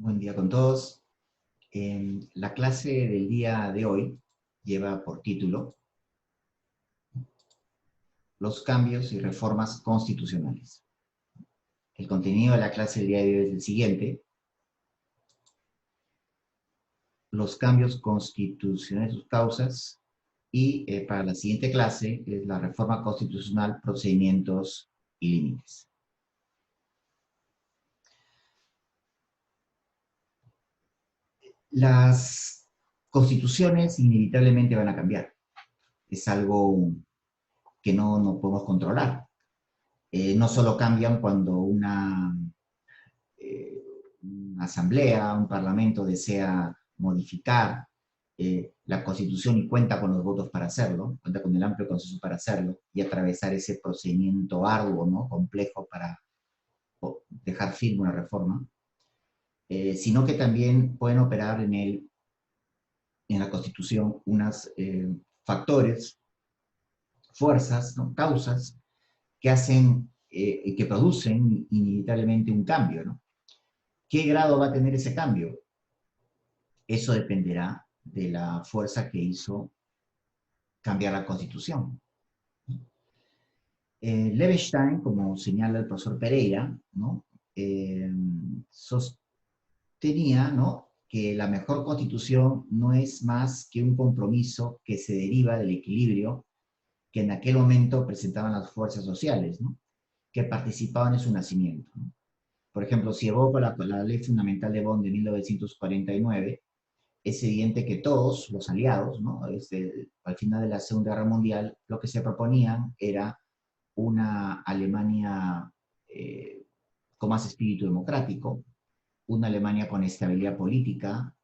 Buen día con todos. La clase del día de hoy lleva por título Los cambios y reformas constitucionales. El contenido de la clase del día de hoy es el siguiente. Los cambios constitucionales, sus causas, y para la siguiente clase es la reforma constitucional, procedimientos y límites. Las constituciones inevitablemente van a cambiar. Es algo que no podemos controlar. No solo cambian cuando una asamblea, un parlamento desea modificar la constitución y cuenta con los votos para hacerlo, cuenta con el amplio consenso para hacerlo y atravesar ese procedimiento arduo, ¿no? Complejo para dejar firme una reforma, sino que también pueden operar en la constitución unos factores, fuerzas, ¿no? Causas que hacen, que producen inevitablemente un cambio, ¿no? ¿Qué grado va a tener ese cambio? Eso dependerá de la fuerza que hizo cambiar la Constitución. Levenstein, como señala el profesor Pereira, ¿no? Sostenía, ¿no?, que la mejor Constitución no es más que un compromiso que se deriva del equilibrio que en aquel momento presentaban las fuerzas sociales, ¿no?, que participaban en su nacimiento, ¿no? Por ejemplo, si evoco la Ley Fundamental de Bonn de 1949, es evidente que todos los aliados, ¿no?, al final de la Segunda Guerra Mundial, lo que se proponían era una Alemania con más espíritu democrático, una Alemania con estabilidad política,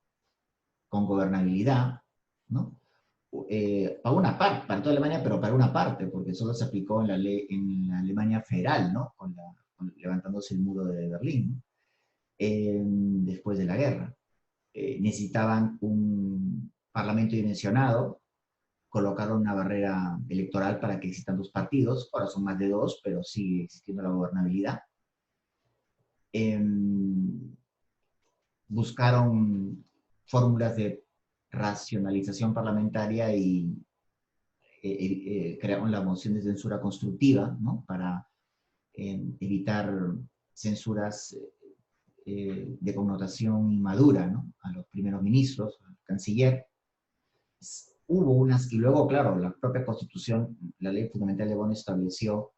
con gobernabilidad, ¿no? Para una parte, para toda Alemania, pero para una parte, porque solo se aplicó en la Alemania federal, ¿no?, levantándose el muro de Berlín, ¿no?, después de la guerra. Necesitaban un parlamento dimensionado, colocaron una barrera electoral para que existan dos partidos, ahora son más de dos, pero sigue existiendo la gobernabilidad. Buscaron fórmulas de racionalización parlamentaria y crearon la moción de censura constructiva, ¿no?, para evitar censuras de connotación inmadura, ¿no?, a los primeros ministros, al canciller. Hubo unas, y luego, claro, la propia Constitución, la Ley Fundamental de Bonn estableció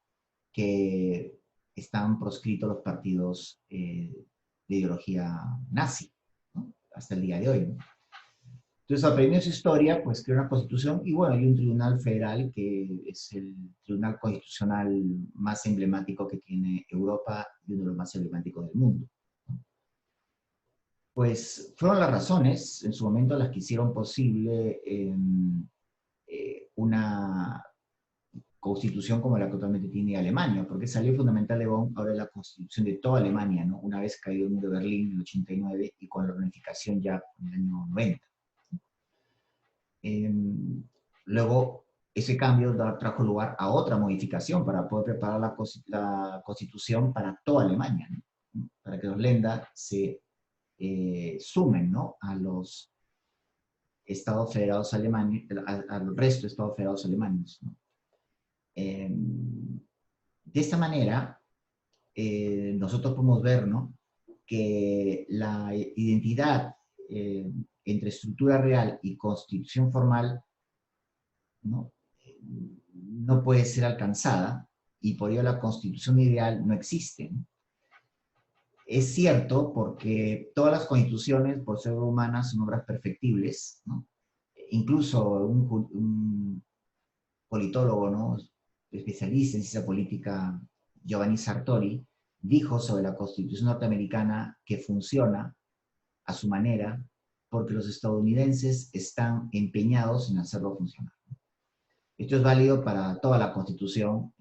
que estaban proscritos los partidos de ideología nazi, ¿no?, hasta el día de hoy, ¿no? Entonces, aprendiendo su historia, pues creó una constitución y bueno, hay un tribunal federal que es el tribunal constitucional más emblemático que tiene Europa y uno de los más emblemáticos del mundo. Pues fueron las razones en su momento las que hicieron posible una constitución como la que actualmente tiene Alemania, porque esa ley fundamental de Bonn ahora es la constitución de toda Alemania, ¿no?, una vez caído el muro de Berlín en el 89 y con la reunificación ya en el año 90. Luego, ese cambio trajo lugar a otra modificación para poder preparar la constitución para toda Alemania, ¿no?, para que los Länder se sumen, ¿no?, a los estados federados alemanes, al resto de estados federados alemanes, ¿no? De esta manera, nosotros podemos ver, ¿no?, que la identidad entre estructura real y constitución formal, ¿no?, no puede ser alcanzada y por ello la constitución ideal no existe, ¿no? Es cierto porque todas las constituciones, por ser humanas, son obras perfectibles, ¿no? Incluso un politólogo, ¿no?, especialista en ciencia política, Giovanni Sartori, dijo sobre la Constitución norteamericana que funciona a su manera porque los estadounidenses están empeñados en hacerlo funcionar. Esto es válido para toda la Constitución,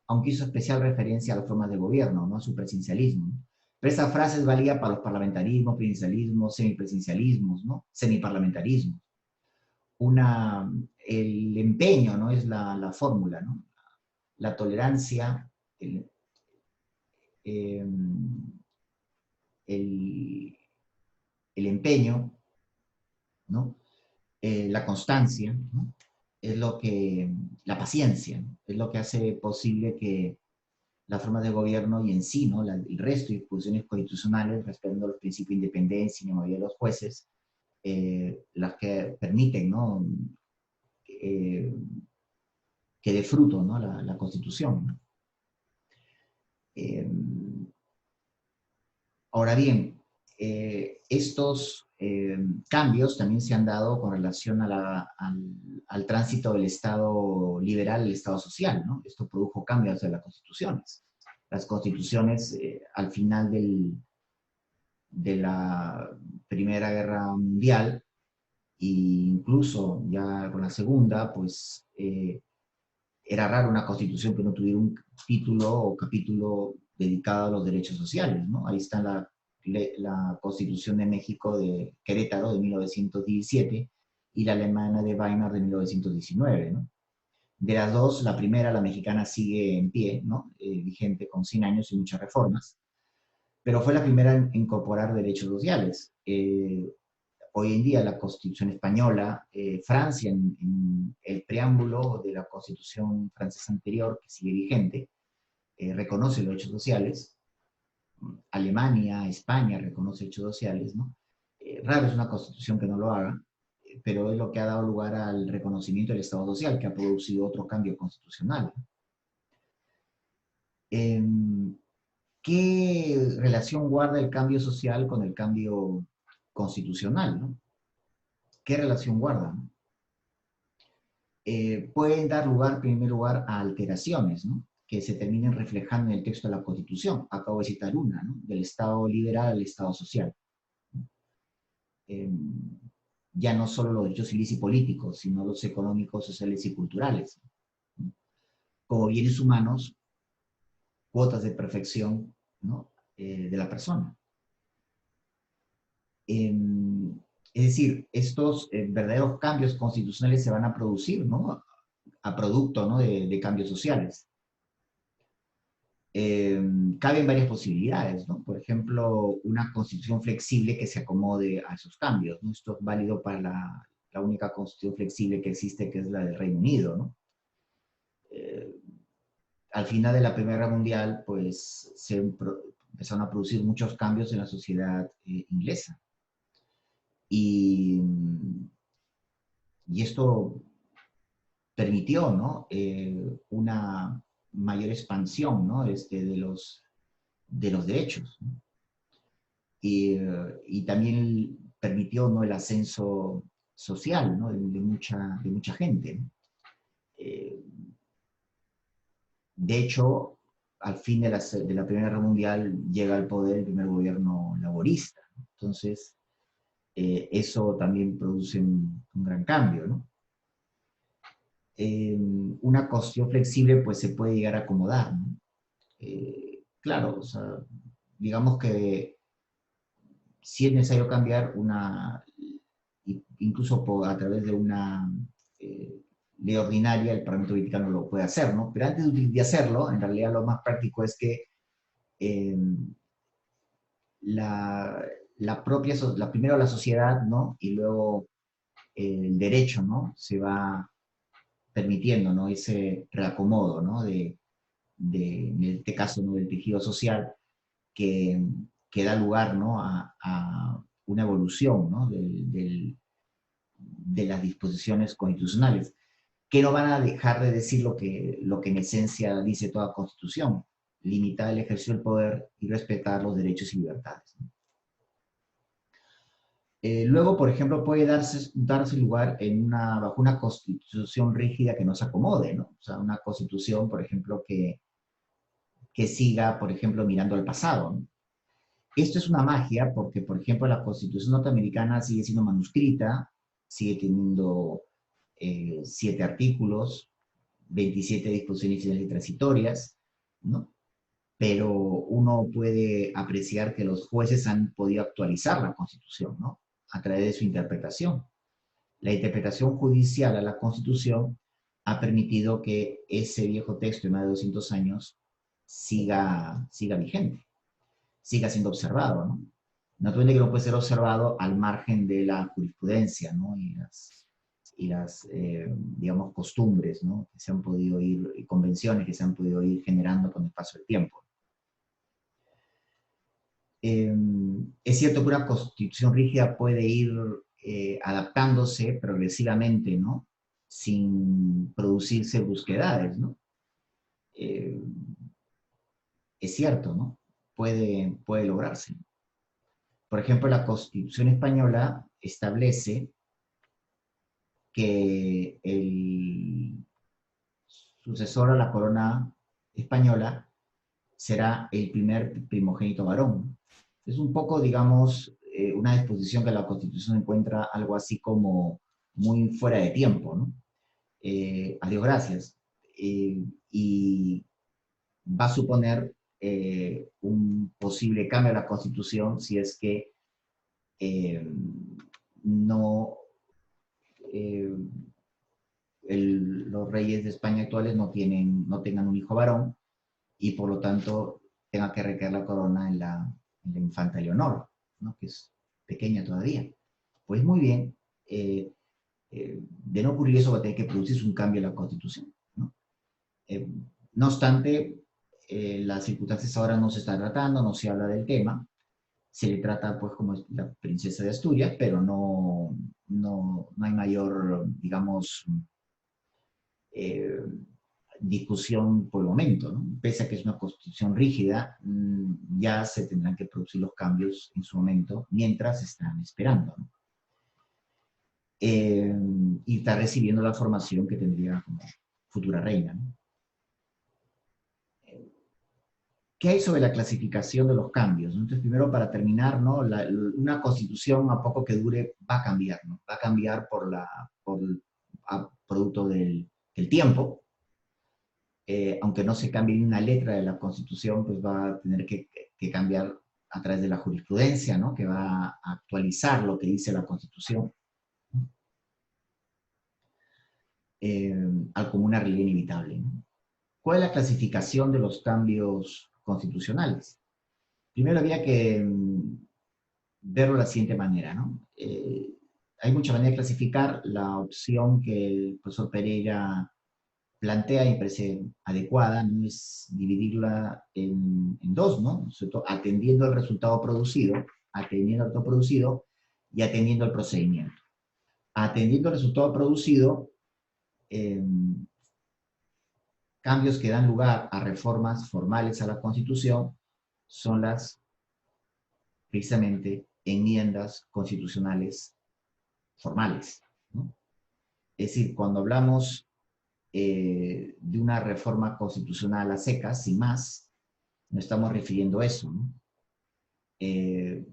aunque hizo especial referencia a las formas de gobierno, ¿no?, a su presidencialismo. Pero esa frase es válida para los parlamentarismos, presidencialismos, semipresidencialismos, ¿no?, semiparlamentarismos. El empeño, ¿no?, es la fórmula, ¿no? La tolerancia, el el empeño, ¿no? La constancia, ¿no? Es lo que, la paciencia, ¿no? Es lo que hace posible que la forma de gobierno y en sí, ¿no? El resto de disposiciones constitucionales, respetando los principios de independencia y la mayoría de los jueces, las que permiten, ¿no? Eh, que dé fruto, ¿no? La Constitución, ¿no? Eh, Ahora bien, estos cambios también se han dado con relación al tránsito del Estado liberal al Estado social, ¿no? Esto produjo cambios en las constituciones. Las constituciones, al final de la Primera Guerra Mundial, e incluso ya con la Segunda, pues era raro una constitución que no tuviera un título o capítulo dedicado a los derechos sociales, ¿no? Ahí está la Constitución de México de Querétaro de 1917 y la alemana de Weimar de 1919, ¿no? De las dos, la primera, la mexicana, sigue en pie, ¿no? Vigente con 100 años y muchas reformas, pero fue la primera en incorporar derechos sociales. Hoy en día la Constitución española, Francia, en el preámbulo de la Constitución francesa anterior, que sigue vigente, reconoce los derechos sociales. Alemania, España reconoce derechos sociales, ¿no? Raro es una constitución que no lo haga, pero es lo que ha dado lugar al reconocimiento del Estado social, que ha producido otro cambio constitucional. Eh, ¿Qué relación guarda el cambio social con el cambio constitucional, ¿no? ¿Qué relación guarda, no? Pueden dar lugar, en primer lugar, a alteraciones, ¿no? Que se terminen reflejando en el texto de la Constitución. Acabo de citar una, ¿no? Del Estado liberal al Estado social. Eh, ya no solo los derechos civiles y políticos, sino los económicos, sociales y culturales, ¿no? Como bienes humanos, cuotas de perfección, ¿no? De la persona. Es decir, estos verdaderos cambios constitucionales se van a producir, ¿no? A producto, ¿no? De cambios sociales. Caben varias posibilidades, ¿no? Por ejemplo, una constitución flexible que se acomode a esos cambios, ¿no? Esto es válido para la única constitución flexible que existe, que es la del Reino Unido, ¿no? Eh, Al final de la Primera Guerra Mundial, pues empezaron a producir muchos cambios en la sociedad inglesa. Y, y esto permitió, ¿no? Una mayor expansión, ¿no? De los derechos, ¿no? Y también permitió, ¿no? El ascenso social, ¿no? De mucha gente, ¿no? Eh, de hecho, al fin de la Primera Guerra Mundial llega al poder el primer gobierno laborista, ¿no? Entonces, eso también produce un gran cambio, ¿no? Una constitución flexible pues se puede llegar a acomodar, ¿no? Claro, o sea, digamos que si es necesario cambiar incluso a través de una ley ordinaria, el Parlamento Mexicano lo puede hacer, ¿no? Pero antes de hacerlo, en realidad lo más práctico es que eh, la, primero la sociedad, ¿no? Y luego el derecho, ¿no? Se va permitiendo, ¿no? Ese reacomodo, ¿no? En este caso, ¿no? Del tejido social que, que da lugar, ¿no? A una evolución, ¿no? De las disposiciones constitucionales, que no van a dejar de decir lo que en esencia dice toda constitución: limitar el ejercicio del poder y respetar los derechos y libertades, ¿no? Luego, por ejemplo, puede darse lugar bajo una constitución rígida que no se acomode, ¿no? O sea, una constitución, por ejemplo, que siga, por ejemplo, mirando al pasado, ¿no? Esto es una magia porque, por ejemplo, la Constitución norteamericana sigue siendo manuscrita, sigue teniendo 7 artículos, 27 disposiciones finales y transitorias, ¿no? Pero uno puede apreciar que los jueces han podido actualizar la Constitución, ¿no? A través de su interpretación. La interpretación judicial a la Constitución ha permitido que ese viejo texto de más de 200 años siga vigente, siga siendo observado, ¿no? Naturalmente que no puede ser observado al margen de la jurisprudencia, ¿no? Digamos, costumbres, ¿no? Que se han podido ir, y convenciones que se han podido ir generando con el paso del tiempo. Es cierto que una constitución rígida puede ir adaptándose progresivamente, ¿no? Sin producirse brusquedades, ¿no? Eh, es cierto, ¿no? Puede lograrse. Por ejemplo, la Constitución española establece que el sucesor a la corona española será el primer primogénito varón. Es un poco, digamos, una disposición que la Constitución encuentra algo así como muy fuera de tiempo, ¿no? Adiós, gracias. Y va a suponer un posible cambio a la Constitución si es que eh, no eh, los reyes de España actuales no tengan un hijo varón y por lo tanto tenga que recaer la corona en la infanta Leonor, ¿no? Que es pequeña todavía. Pues muy bien, de no ocurrir eso va a tener que producirse un cambio en la Constitución, ¿no? Eh, no obstante, las circunstancias ahora no se está tratando, no se habla del tema, se le trata pues como la princesa de Asturias, pero no hay mayor, digamos, eh, discusión por el momento, ¿no? Pese a que es una constitución rígida, ya se tendrán que producir los cambios en su momento, mientras están esperando, ¿no? Y está recibiendo la formación que tendría como futura reina, ¿no? ¿Qué hay sobre la clasificación de los cambios? Entonces, primero, para terminar, ¿no? Una constitución, a poco que dure, va a cambiar, ¿no? Va a cambiar producto del tiempo, aunque no se cambie ni una letra de la Constitución, pues va a tener que cambiar a través de la jurisprudencia, ¿no? Que va a actualizar lo que dice la Constitución, eh, como una realidad inevitable, ¿no? ¿Cuál es la clasificación de los cambios constitucionales? Primero había que verlo de la siguiente manera, ¿no? Hay muchas maneras de clasificar. La opción que el profesor Pereira plantea y me parece adecuada, ¿no? Es dividirla en dos, ¿no? Sobre todo atendiendo al resultado producido, atendiendo al resultado producido y atendiendo al procedimiento. Atendiendo al resultado producido, eh, cambios que dan lugar a reformas formales a la Constitución son las, precisamente, enmiendas constitucionales formales, ¿no? Es decir, cuando hablamos de una reforma constitucional a secas, sin más, no estamos refiriendo a eso, ¿no?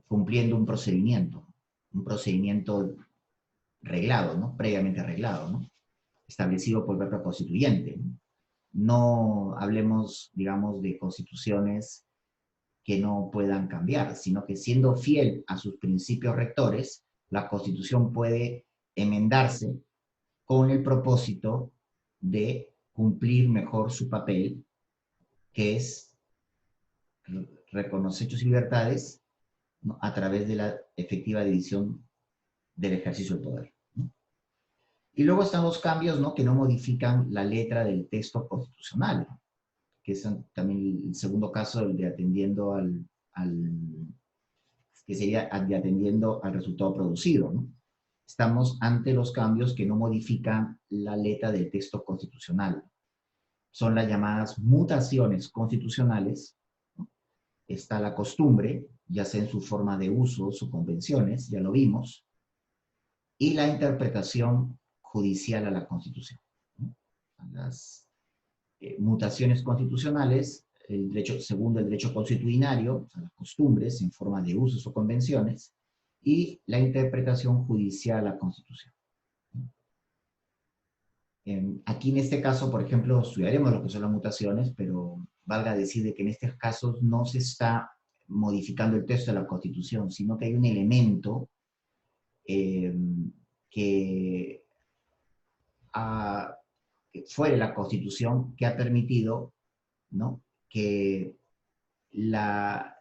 Cumpliendo un procedimiento reglado, ¿no? Previamente arreglado, ¿no? Establecido por el propio constituyente, ¿no? No hablemos, digamos, de constituciones que no puedan cambiar, sino que siendo fiel a sus principios rectores, la Constitución puede enmendarse con el propósito de cumplir mejor su papel, que es reconocer hechos y libertades, ¿no? A través de la efectiva división del ejercicio del poder, ¿no? Y luego están los cambios, ¿no? Que no modifican la letra del texto constitucional, ¿no? Que es también el segundo caso, el de atendiendo que sería de atendiendo al resultado producido, ¿no? Estamos ante los cambios que no modifican la letra del texto constitucional. Son las llamadas mutaciones constitucionales, ¿no? Está la costumbre, ya sea en su forma de usos o convenciones, ya lo vimos, y la interpretación judicial a la Constitución, ¿no? Las mutaciones constitucionales, el derecho, segundo el derecho consuetudinario, o sea, las costumbres en forma de usos o convenciones, y la interpretación judicial a la Constitución. Aquí en este caso, por ejemplo, estudiaremos lo que son las mutaciones, pero valga decir de que en estos casos no se está modificando el texto de la Constitución, sino que hay un elemento eh, que, que fuera de la Constitución que ha permitido, ¿no? Que la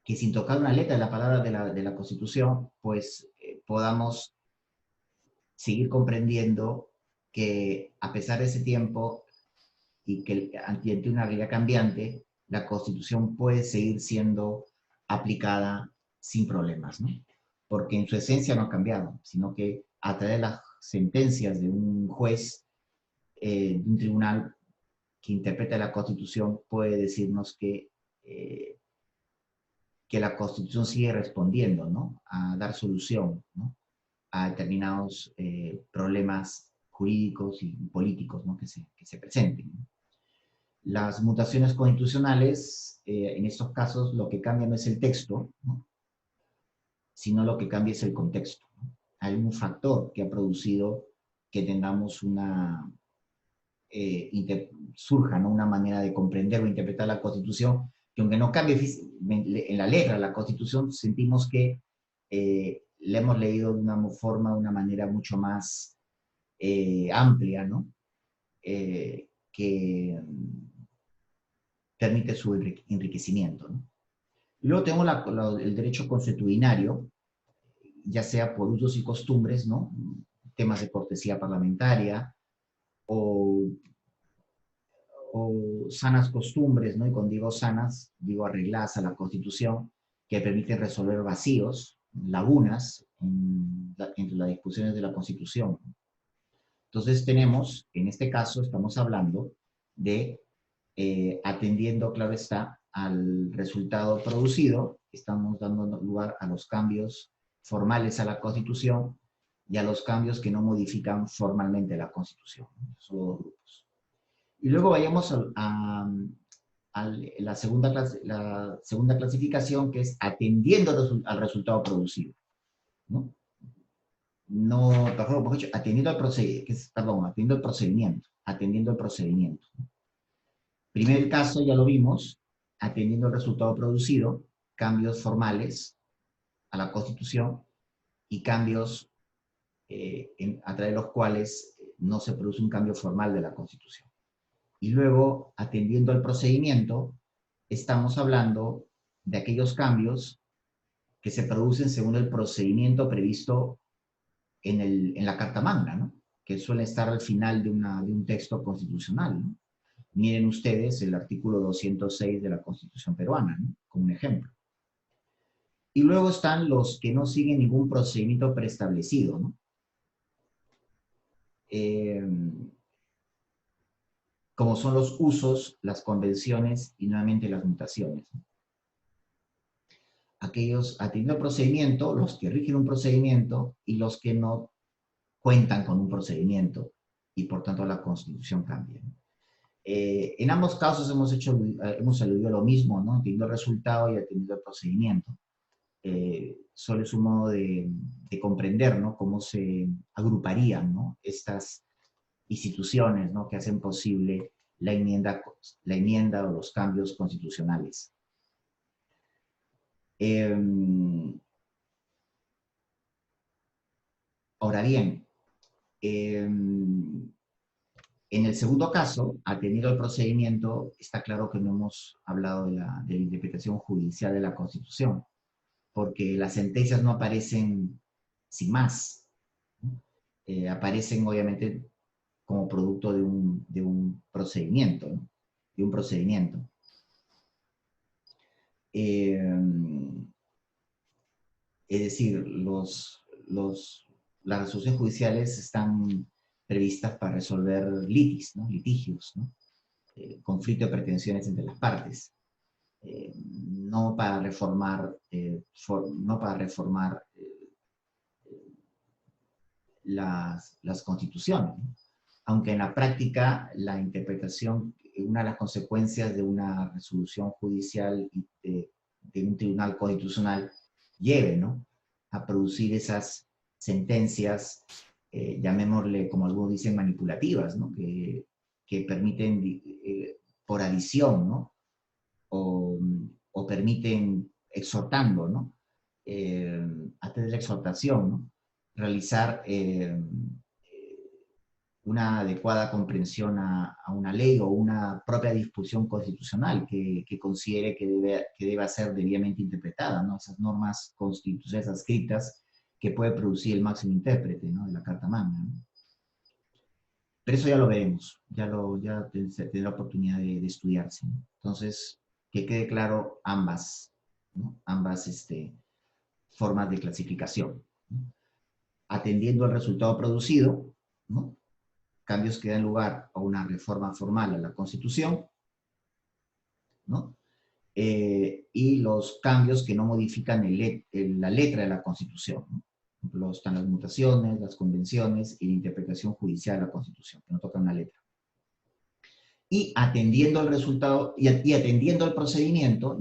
que sin tocar una letra de la palabra de la Constitución, pues podamos seguir comprendiendo que a pesar de ese tiempo y que ante una realidad cambiante, la Constitución puede seguir siendo aplicada sin problemas, ¿no? Porque en su esencia no ha cambiado, sino que a través de las sentencias de un juez, de un tribunal que interpreta la Constitución, puede decirnos que la Constitución sigue respondiendo, ¿no? A dar solución, ¿no? A determinados problemas jurídicos y políticos, ¿no? Que se presenten, ¿no? Las mutaciones constitucionales, en estos casos, lo que cambia no es el texto, ¿no? Sino lo que cambia es el contexto, ¿no? Hay un factor que ha producido que tengamos surja, ¿no? Una manera de comprender o interpretar la Constitución, que aunque no cambie en la letra la Constitución, sentimos que la hemos leído de una forma, de una manera mucho más amplia, ¿no? Que permite su enriquecimiento, ¿no? Y luego tenemos el derecho consuetudinario, ya sea por usos y costumbres, ¿no? Temas de cortesía parlamentaria o, o sanas costumbres, ¿no? Y cuando digo sanas, digo arregladas a la Constitución, que permiten resolver vacíos, lagunas entre las disposiciones de la Constitución. Entonces tenemos, en este caso, estamos hablando de atendiendo, claro está, al resultado producido, estamos dando lugar a los cambios formales a la Constitución y a los cambios que no modifican formalmente la Constitución. Son dos grupos. Y luego vayamos a la segunda clasificación, que es atendiendo al resultado producido, ¿no? No, mejor dicho, atendiendo al procedimiento, perdón, atendiendo el procedimiento. Primer caso, ya lo vimos, atendiendo el resultado producido, cambios formales a la Constitución y cambios a través de los cuales no se produce un cambio formal de la Constitución. Y luego, atendiendo el procedimiento, estamos hablando de aquellos cambios que se producen según el procedimiento previsto en la Carta Magna, ¿no? Que suele estar al final de un texto constitucional, ¿no? Miren ustedes el artículo 206 de la Constitución peruana, ¿no? Como un ejemplo. Y luego están los que no siguen ningún procedimiento preestablecido, ¿no? Como son los usos, las convenciones y nuevamente las mutaciones, ¿no? Aquellos atendiendo el procedimiento, los que rigen un procedimiento y los que no cuentan con un procedimiento y por tanto la Constitución cambia, ¿no? En ambos casos hemos aludido a lo mismo, ¿no? Atendiendo el resultado y atendiendo el procedimiento. Solo es un modo de comprender, ¿no? Cómo se agruparían, ¿no? Estas instituciones, ¿no? Que hacen posible la enmienda o los cambios constitucionales. Ahora bien, en el segundo caso, atendido al procedimiento, está claro que no hemos hablado de la interpretación judicial de la Constitución, porque las sentencias no aparecen sin más, ¿no? Aparecen obviamente como producto de un procedimiento, ¿no? De un procedimiento. Es decir, las resoluciones judiciales están previstas para resolver litigios, ¿no? Conflicto de pretensiones entre las partes, no para reformar, las constituciones, ¿no? Aunque en la práctica la interpretación, una de las consecuencias de una resolución judicial de un tribunal constitucional lleve, ¿no? A producir esas sentencias, llamémosle, como algunos dicen, manipulativas, ¿no? Que permiten, por adición, ¿no? O permiten, exhortando, ¿no? A través de la exhortación, ¿no? Realizar una adecuada comprensión a una ley o una propia disposición constitucional que considere que deba ser debidamente interpretada, ¿no? Esas normas constitucionales adscritas que puede producir el máximo intérprete, ¿no? De la Carta Magna, ¿no? Pero eso ya lo veremos, ya tendré la oportunidad de estudiarse, ¿no? Entonces, que quede claro ambas, ¿no? Ambas formas de clasificación, ¿no? Atendiendo al resultado producido, ¿no? Cambios que dan lugar a una reforma formal a la Constitución, ¿no? Y los cambios que no modifican la letra de la Constitución, ¿no? Por ejemplo, están las mutaciones, las convenciones y la interpretación judicial de la Constitución, que no tocan una letra. Y atendiendo al resultado, y atendiendo al procedimiento,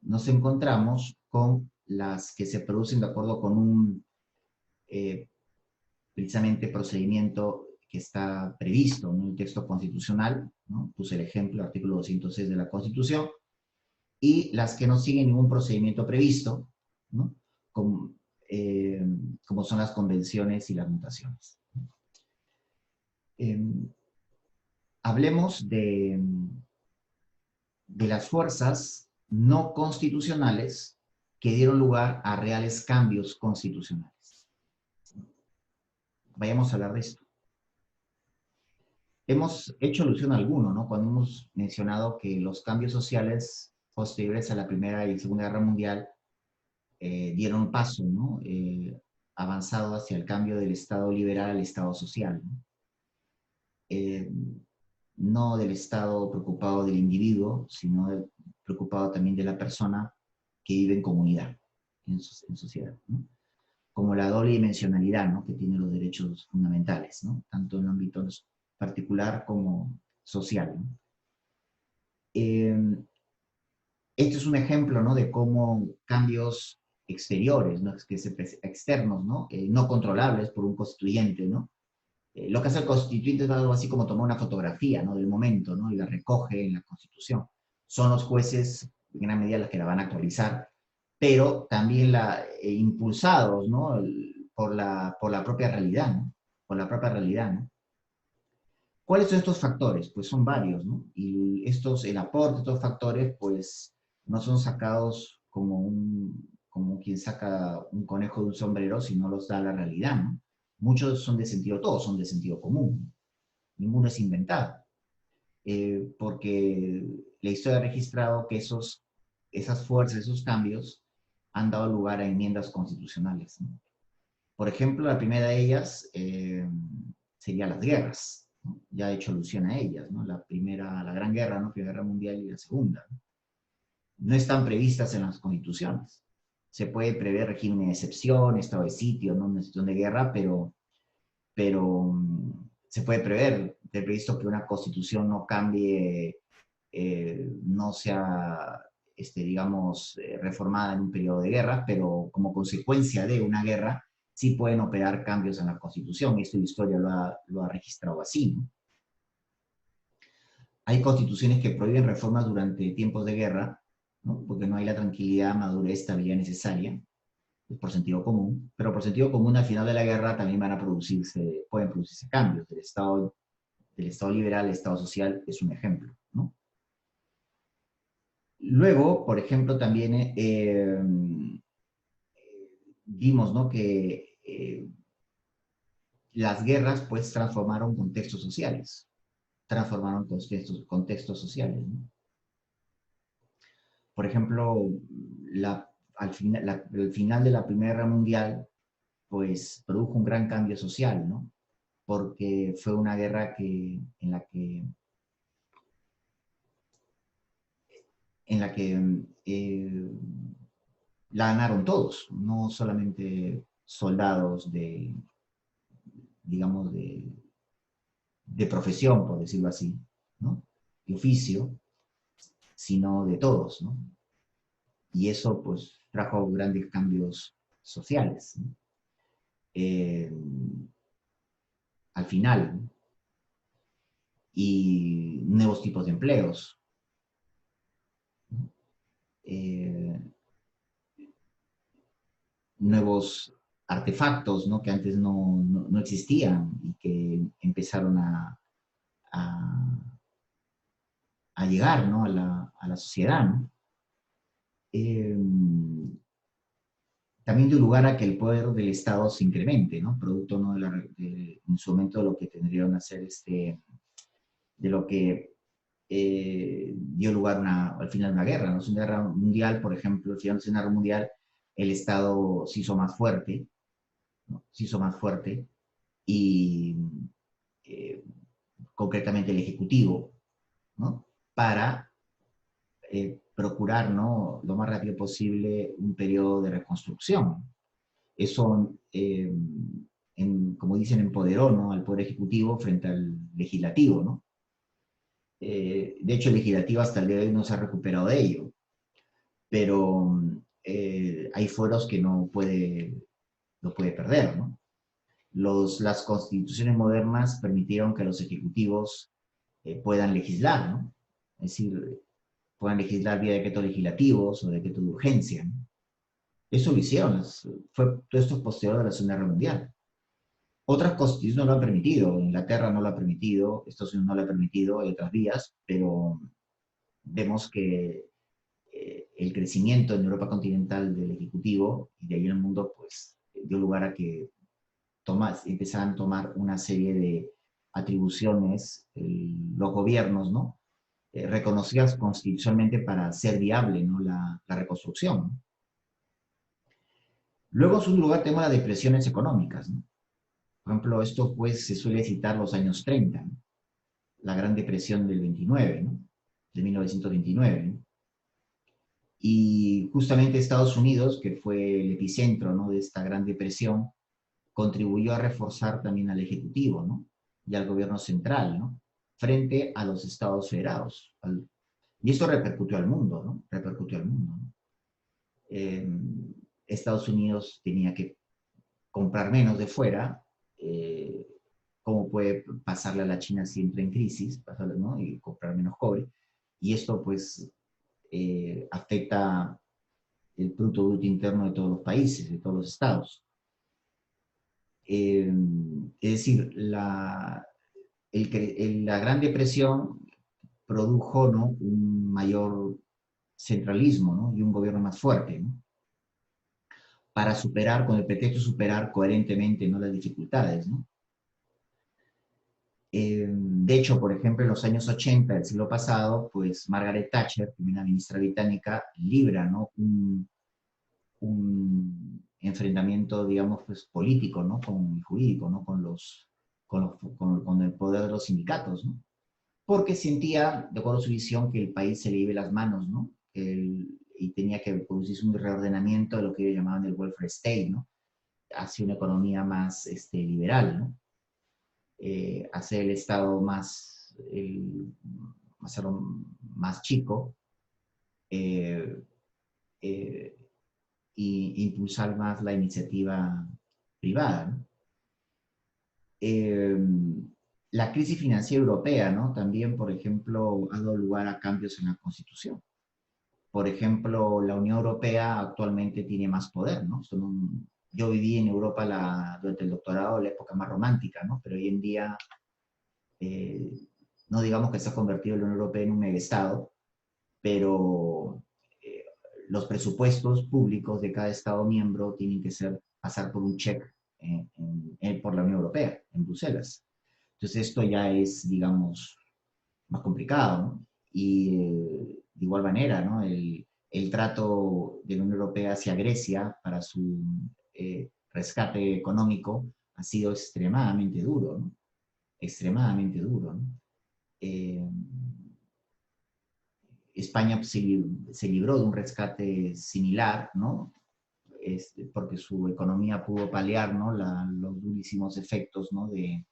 nos encontramos con las que se producen de acuerdo con un precisamente procedimiento que está previsto en el texto constitucional, ¿no? Puse el ejemplo, artículo 206 de la Constitución, y las que no siguen ningún procedimiento previsto, ¿no? Como, como son las convenciones y las mutaciones. Hablemos de las fuerzas no constitucionales que dieron lugar a reales cambios constitucionales. Vayamos a hablar de esto. Hemos hecho alusión a alguno, ¿no? Cuando hemos mencionado que los cambios sociales posteriores a la Primera y Segunda Guerra Mundial dieron un paso, ¿no? Avanzado hacia el cambio del Estado liberal al Estado social, ¿no? No del Estado preocupado del individuo, sino preocupado también de la persona que vive en comunidad, en sociedad, ¿no? Como la doble dimensionalidad, ¿no? Que tiene los derechos fundamentales, ¿no? Tanto en ámbitos particular como social, ¿no? Este es un ejemplo, ¿no? De cómo cambios exteriores, ¿no? Externos, ¿no? No controlables por un constituyente, ¿no? Lo que hace el constituyente es algo así como tomar una fotografía, ¿no? Del momento, ¿no? Y la recoge en la Constitución. Son los jueces, en gran medida, los que la van a actualizar, pero también impulsados, ¿no? Por la propia realidad, ¿no? Por la propia realidad, ¿no? ¿Cuáles son estos factores? Pues son varios, ¿no? Y el aporte de estos factores, pues, no son sacados como quien saca un conejo de un sombrero, sino los da la realidad, ¿no? Muchos son de sentido, todos son de sentido común. Ninguno es inventado. Porque la historia ha registrado que esas fuerzas, esos cambios, han dado lugar a enmiendas constitucionales, ¿no? Por ejemplo, la primera de ellas sería las guerras, ¿no? Ya he hecho alusión a ellas, ¿no? La primera, la Gran Guerra, ¿no? Primera Guerra Mundial y la Segunda, ¿no? No están previstas en las constituciones. Se puede prever régimen de excepción, estado de sitio, no una situación de guerra, pero se puede prever, de previsto que una constitución no cambie, no sea, digamos, reformada en un periodo de guerra, pero como consecuencia de una guerra, sí pueden operar cambios en la Constitución. Esto la historia lo ha registrado así, ¿no? Hay constituciones que prohíben reformas durante tiempos de guerra, ¿no? Porque no hay la tranquilidad, madurez, estabilidad necesaria, por sentido común, pero por sentido común al final de la guerra también pueden producirse cambios. Del Estado liberal al Estado social es un ejemplo, ¿no? Luego, por ejemplo, también vimos, ¿no? Que las guerras pues transformaron contextos sociales, contextos sociales, ¿no? Por ejemplo, al final de la Primera Guerra Mundial, pues produjo un gran cambio social, ¿no? Porque fue una guerra en la que la ganaron todos, no solamente soldados digamos, de profesión, por decirlo así, ¿no? De oficio, sino de todos, ¿no? Y eso, pues, trajo grandes cambios sociales, ¿no? Al final, ¿no? Y nuevos tipos de empleos, ¿no? Nuevos artefactos, ¿no? Que antes no existían y que empezaron a, a llegar, ¿no? A la sociedad, ¿no? Eh, también dio lugar a que el poder del Estado se incremente, ¿no? Producto, ¿no? En su momento de lo que tendrían que hacer, de lo que dio lugar al final de una guerra, ¿no? Es una guerra mundial, por ejemplo, al final de una guerra mundial, el Estado se hizo más fuerte, ¿no? Se hizo más fuerte y eh, concretamente el Ejecutivo, ¿no? Para procurar, ¿no? Lo más rápido posible un periodo de reconstrucción. Eso, como dicen, empoderó, ¿no? Al Poder Ejecutivo frente al Legislativo, ¿no? De hecho, el Legislativo hasta el día de hoy no se ha recuperado de ello, pero hay foros que no puede perder, ¿no? Las constituciones modernas permitieron que los ejecutivos puedan legislar, ¿no? Es decir, puedan legislar vía decretos legislativos o decretos de urgencia, ¿no? Eso lo hicieron, todo esto es posterior a la Segunda Guerra Mundial. Otras constituciones no lo han permitido, Inglaterra no lo ha permitido, Estados Unidos no lo ha permitido, hay otras vías, pero vemos que el crecimiento en Europa continental del Ejecutivo y de ahí en el mundo, pues, dio lugar a que empezaran a tomar una serie de atribuciones los gobiernos, ¿no? Reconocidas constitucionalmente para hacer viable, ¿no? La reconstrucción, ¿no? Luego, en segundo lugar, tenemos las depresiones económicas, ¿no? Por ejemplo, esto pues se suele citar los años 30, ¿no? La Gran Depresión del 29, ¿no? De 1929, ¿no? Y justamente Estados Unidos, que fue el epicentro, ¿no? De esta Gran Depresión, contribuyó a reforzar también al Ejecutivo, ¿no? Y al gobierno central, ¿no? Frente a los Estados federados. Y esto repercutió al mundo, ¿no? Repercutió al mundo, ¿no? Eh, Estados Unidos tenía que comprar menos de fuera, cómo puede pasarle a la China si entra en crisis, pasarle, ¿no? Y comprar menos cobre. Y esto pues afecta el Producto Bruto Interno de todos los países, de todos los estados. Es decir, la Gran Depresión produjo, ¿no? Un mayor centralismo, ¿no? Y un gobierno más fuerte, ¿no? Para superar, con el pretexto de superar coherentemente, ¿no? Las dificultades, ¿no? De hecho, por ejemplo, en los años 80 del siglo pasado, pues Margaret Thatcher, primera ministra británica, libra, ¿no? Un enfrentamiento, digamos, pues político, ¿no? Con jurídico, ¿no? Con el poder de los sindicatos, ¿no? Porque sentía, de acuerdo a su visión, que el país se le iba las manos, ¿no? Y tenía que producirse un reordenamiento de lo que ellos llamaban el welfare state, ¿no? Hacia una economía más liberal, ¿no? Hacer el Estado hacerlo más chico, eh, eh, impulsar más la iniciativa privada, ¿no? Eh, la crisis financiera europea, ¿no? También, por ejemplo, ha dado lugar a cambios en la Constitución. Por ejemplo, la Unión Europea actualmente tiene más poder, ¿no? Yo viví en Europa durante el doctorado, la época más romántica, ¿no? Pero hoy en día, eh, no digamos que se ha convertido la Unión Europea en un megaestado, pero eh, los presupuestos públicos de cada Estado miembro tienen que pasar por un check por la Unión Europea, en Bruselas. Entonces esto ya es, digamos, más complicado, ¿no? Y de igual manera, ¿no? El trato de la Unión Europea hacia Grecia para su rescate económico ha sido extremadamente duro, ¿no? Extremadamente duro, ¿no? Eh, España se libró de un rescate similar, ¿no? Porque su economía pudo paliar, ¿no? Los durísimos efectos, ¿no? De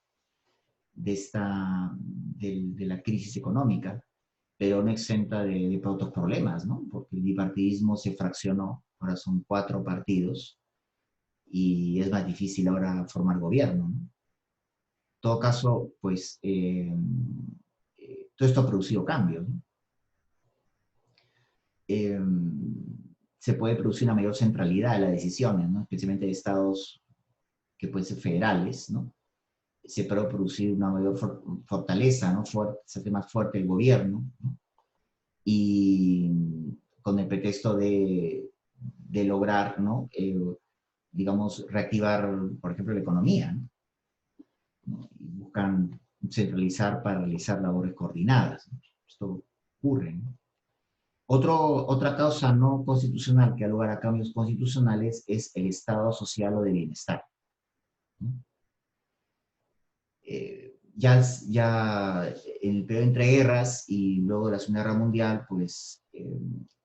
la crisis económica, pero no exenta de otros problemas, ¿no? Porque el bipartidismo se fraccionó, ahora son 4 partidos y es más difícil ahora formar gobierno, ¿no? En todo caso, pues todo esto ha producido cambios, ¿no? eh, se puede producir una mayor centralidad de las decisiones, ¿no? Especialmente de estados que pueden ser federales, ¿no? Se puede producir una mayor fortaleza, ¿no? Se hace más fuerte el gobierno, ¿no? Y con el pretexto de lograr, ¿no? Digamos, reactivar, por ejemplo, la economía, ¿no? Y buscan centralizar para realizar labores coordinadas, ¿no? Esto ocurre, ¿no? Otra causa no constitucional que da lugar a cambios constitucionales es el estado social o de bienestar, ¿no? Ya en el periodo entre guerras y luego de la Segunda Guerra Mundial, pues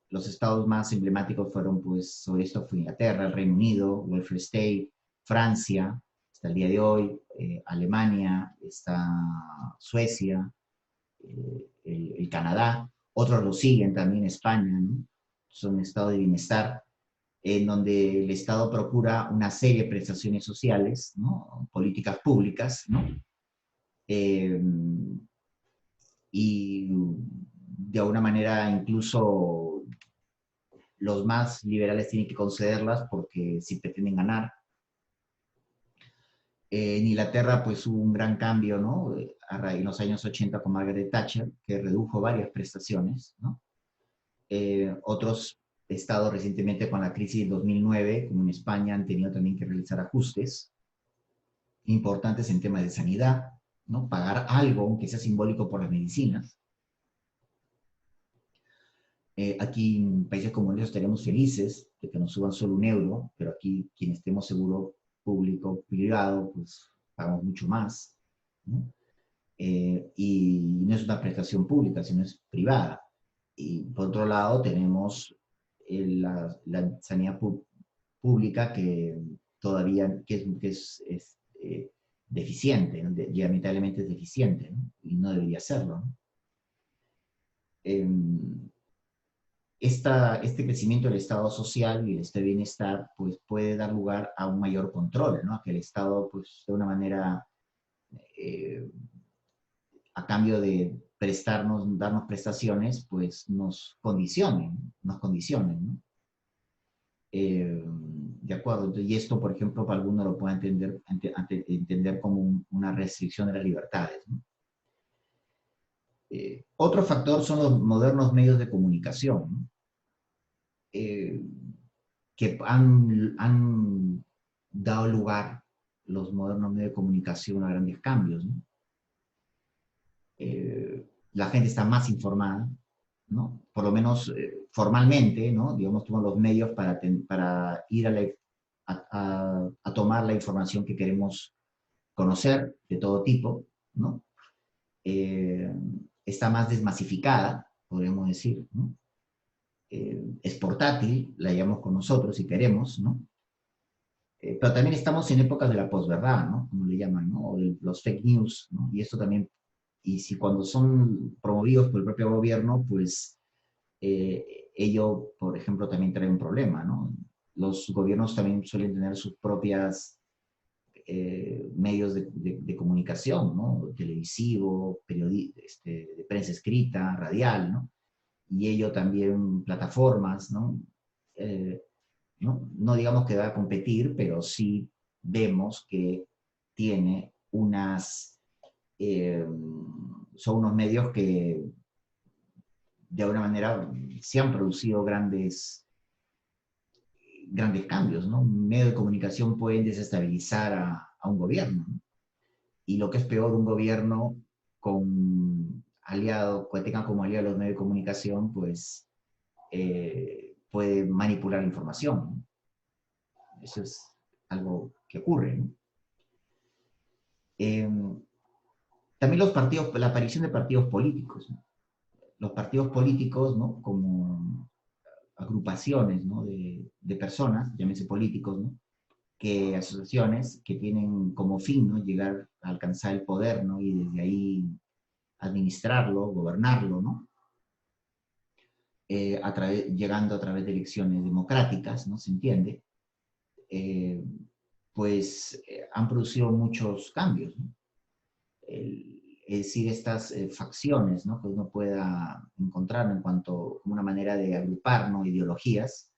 los estados más emblemáticos fueron, pues, sobre esto fue Inglaterra, el Reino Unido, Welfare State, Francia, hasta el día de hoy, Alemania, está Suecia, el Canadá, otros lo siguen también, España, ¿no? Son estados de bienestar, en donde el Estado procura una serie de prestaciones sociales, ¿no? Políticas públicas, ¿no? Eh, y de alguna manera incluso los más liberales tienen que concederlas porque si pretenden ganar. En Inglaterra pues hubo un gran cambio, ¿no? En los años 80 con Margaret Thatcher, que redujo varias prestaciones, ¿no? Otros estados recientemente con la crisis del 2009, como en España, han tenido también que realizar ajustes importantes en temas de sanidad, ¿no? Pagar algo, aunque sea simbólico, por las medicinas. Aquí en países como estos estaríamos felices de que nos suban solo €1, pero aquí quien estemos seguro público, privado, pues pagamos mucho más, ¿no? Y no es una prestación pública, sino es privada. Y por otro lado tenemos la sanidad pública que todavía es deficiente, ¿no? Lamentablemente es deficiente, ¿no? Y no debería serlo, ¿no? Este crecimiento del Estado social y este bienestar, pues puede dar lugar a un mayor control, ¿no? A que el Estado, pues de una manera, eh, a cambio de darnos prestaciones, pues nos condicionen, ¿no? De acuerdo, y esto, por ejemplo, para algunos lo puede entender como una restricción de las libertades, ¿no? Otro factor son los modernos medios de comunicación, ¿no? Eh, que han dado lugar los modernos medios de comunicación a grandes cambios, ¿no? La gente está más informada, ¿no? Por lo menos formalmente, ¿no? Digamos, toman los medios para ir a tomar la información que queremos conocer de todo tipo, ¿no? Eh, Está más desmasificada, podríamos decir, ¿no? Es portátil, la llevamos con nosotros si queremos, ¿no? Pero también estamos en épocas de la posverdad, ¿no? Como le llaman, ¿no? O de los fake news, ¿no? Y esto también, y si cuando son promovidos por el propio gobierno, pues ello, por ejemplo, también trae un problema, ¿no? Los gobiernos también suelen tener sus propias medios de comunicación, ¿no? Televisivo, de prensa escrita, radial, ¿no? Y ello también plataformas, ¿no? Eh, no digamos que va a competir, pero sí vemos que tiene son unos medios que de alguna manera se han producido grandes cambios, ¿no? Un medio de comunicación puede desestabilizar a un gobierno, ¿no? Y lo que es peor, un gobierno que tenga como aliado los medios de comunicación, pues puede manipular la información, ¿no? Eso es algo que ocurre, ¿no? Eh, También la aparición de partidos políticos, ¿no? Los partidos políticos, ¿no? Como agrupaciones, ¿no? de personas, llámese políticos, ¿no? Asociaciones que tienen como fin, ¿no? Llegar a alcanzar el poder, ¿no? Y desde ahí administrarlo, gobernarlo, ¿no? Llegando a través de elecciones democráticas, ¿no? Se entiende. Eh, pues han producido muchos cambios, ¿no? Es decir, estas facciones, ¿no? Que uno pueda encontrar como una manera de agrupar, ¿no? Ideologías.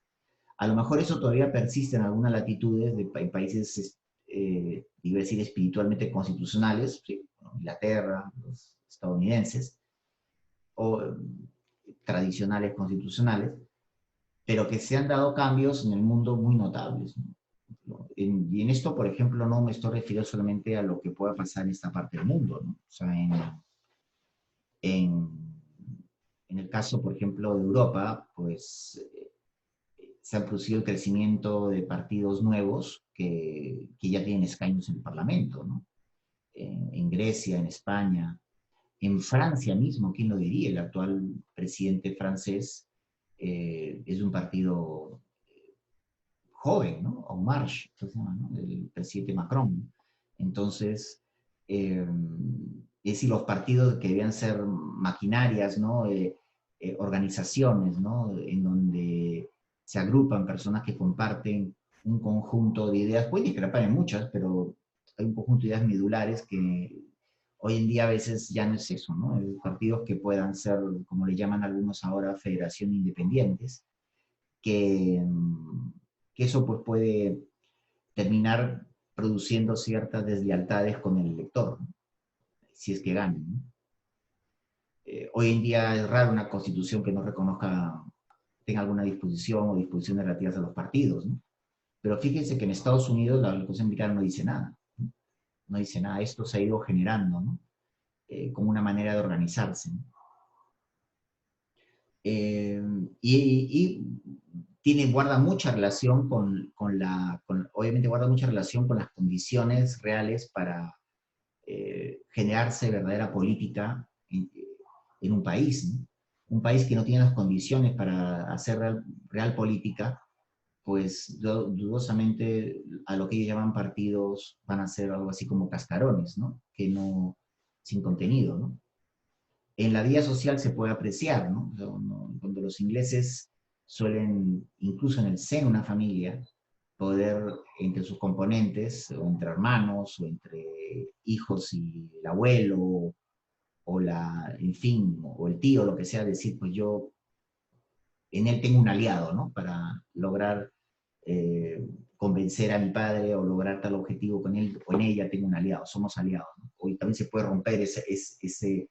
A lo mejor eso todavía persiste en algunas latitudes en países iba a decir espiritualmente constitucionales, ¿sí? Bueno, Inglaterra, los estadounidenses, o tradicionales constitucionales, pero que se han dado cambios en el mundo muy notables, ¿no? Y en esto, por ejemplo, no me estoy refiriendo solamente a lo que pueda pasar en esta parte del mundo, ¿no? O sea, en, en el caso, por ejemplo, de Europa, pues se ha producido el crecimiento de partidos nuevos que ya tienen escaños en el Parlamento, ¿no? En Grecia, en España, en Francia mismo, ¿quién lo diría? El actual presidente francés es de un partido joven, ¿no? En Marche, ¿qué se llama, no? El presidente Macron. Entonces, es decir, los partidos que debían ser maquinarias, ¿no? Organizaciones, ¿no? En donde se agrupan personas que comparten un conjunto de ideas, pueden discrepar en muchas, pero hay un conjunto de ideas medulares que hoy en día a veces ya no es eso, ¿no? Partidos que puedan ser, como le llaman algunos ahora, federación independientes, que, que eso pues puede terminar produciendo ciertas deslealtades con el elector, ¿no? Si es que ganan, ¿no? Hoy en día es raro una constitución que no reconozca, tenga alguna disposición o disposiciones relativas a los partidos, ¿no? Pero fíjense que en Estados Unidos la Constitución americana no dice nada, ¿no? No dice nada, esto se ha ido generando, ¿no? Como una manera de organizarse, ¿no? Eh, y guarda mucha relación obviamente guarda mucha relación con las condiciones reales para generarse verdadera política en un país, ¿no? Un país que no tiene las condiciones para hacer real política, pues dudosamente a lo que ellos llaman partidos van a ser algo así como cascarones, ¿no? Que no, sin contenido, ¿no? En la vida social se puede apreciar, ¿no? O sea, cuando los ingleses suelen, incluso en el seno de una familia, poder entre sus componentes, o entre hermanos, o entre hijos y el abuelo, o en fin, o el tío, lo que sea, decir, pues yo en él tengo un aliado, ¿no? Para lograr convencer a mi padre o lograr tal objetivo con él o en ella tengo un aliado, somos aliados, ¿no? Hoy también se puede romper esa, ese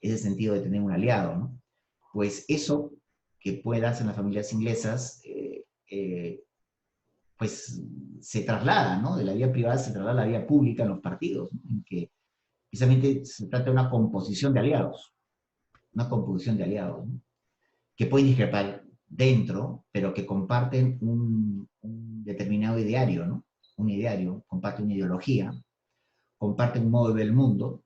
sentido de tener un aliado, ¿no? Pues eso que puede darse en las familias inglesas, pues se traslada, ¿no? De la vida privada se traslada a la vida pública en los partidos, ¿no? En que precisamente se trata de una composición de aliados, ¿no? Que pueden discrepar dentro, pero que comparten un determinado ideario, ¿no? Un ideario, comparten una ideología, comparten un modo de ver el mundo,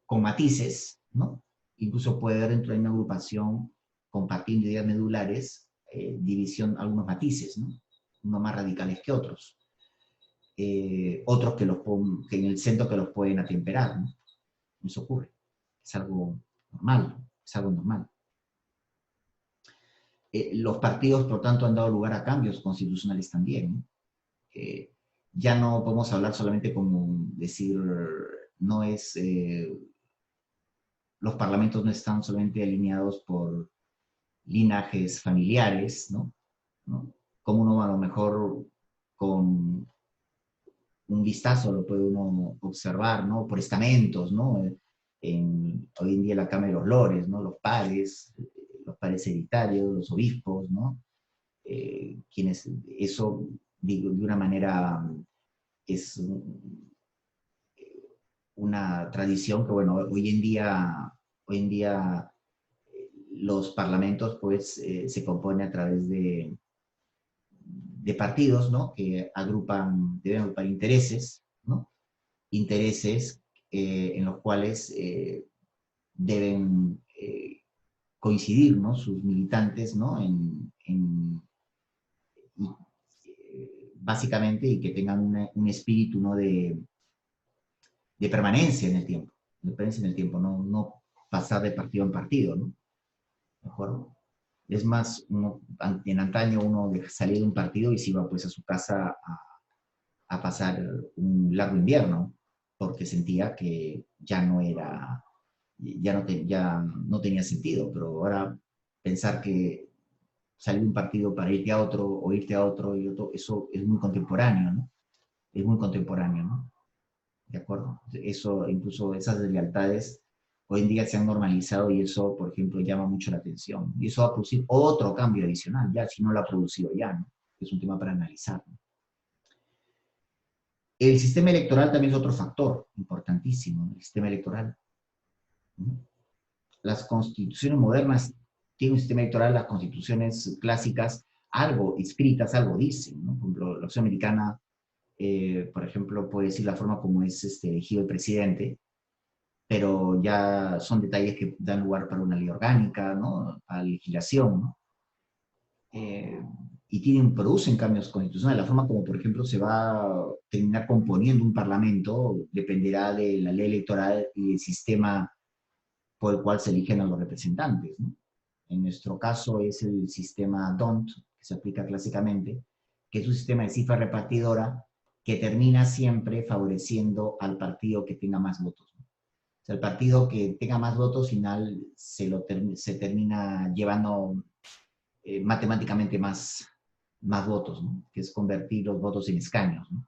con matices, ¿no? Incluso puede haber dentro de una agrupación, compartiendo ideas medulares, división, algunos matices, ¿no? Unos más radicales que otros. Otros que en el centro que los pueden atemperar, ¿no? Eso ocurre. Es algo normal, es algo normal. Los partidos, por tanto, han dado lugar a cambios constitucionales también, ¿no? Ya no podemos hablar solamente como decir, no es, los parlamentos no están solamente alineados por linajes familiares, ¿no? ¿No? Como uno a lo mejor con un vistazo lo puede uno observar, ¿no? Por estamentos, ¿no? Hoy en día la Cámara de los Lores, ¿no? Los pares hereditarios, los obispos, ¿no? Quienes, eso, digo, de una manera es una tradición que, bueno, hoy en día los parlamentos, pues, se componen a través de partidos, ¿no? Que deben agrupar intereses, ¿no? Intereses en los cuales deben coincidir, ¿no? Sus militantes, ¿no? Básicamente, y que tengan un espíritu, ¿no? De permanencia en el tiempo, de permanencia en el tiempo, no pasar de partido en partido, ¿no? Mejor. Es más, en antaño uno salía de un partido y se iba pues a su casa a pasar un largo invierno, porque sentía que ya no era, ya no tenía sentido, pero ahora pensar que salir de un partido para irte a otro, o irte a otro y otro, eso es muy contemporáneo, ¿no? Es muy contemporáneo, ¿no? ¿De acuerdo? Eso, incluso esas deslealtades hoy en día se han normalizado y eso, por ejemplo, llama mucho la atención. Y eso va a producir otro cambio adicional, ya, si no lo ha producido ya, ¿no? Es un tema para analizar, ¿no? El sistema electoral también es otro factor importantísimo, ¿no? El sistema electoral, ¿no? Las constituciones modernas tienen un sistema electoral, las constituciones clásicas, algo escritas, algo dicen, ¿no? Por ejemplo, la Constitución americana, por ejemplo, puede decir la forma como es elegido el presidente, pero ya son detalles que dan lugar para una ley orgánica, ¿no? Para legislación, ¿no? Eh, producen cambios constitucionales. La forma como, por ejemplo, se va a terminar componiendo un parlamento dependerá de la ley electoral y el sistema por el cual se eligen a los representantes, ¿no? En nuestro caso es el sistema DONT, que se aplica clásicamente, que es un sistema de cifra repartidora que termina siempre favoreciendo al partido que tenga más votos, ¿no? O sea, el partido que tenga más votos final se termina llevando matemáticamente más votos, ¿no? Que es convertir los votos en escaños, ¿no?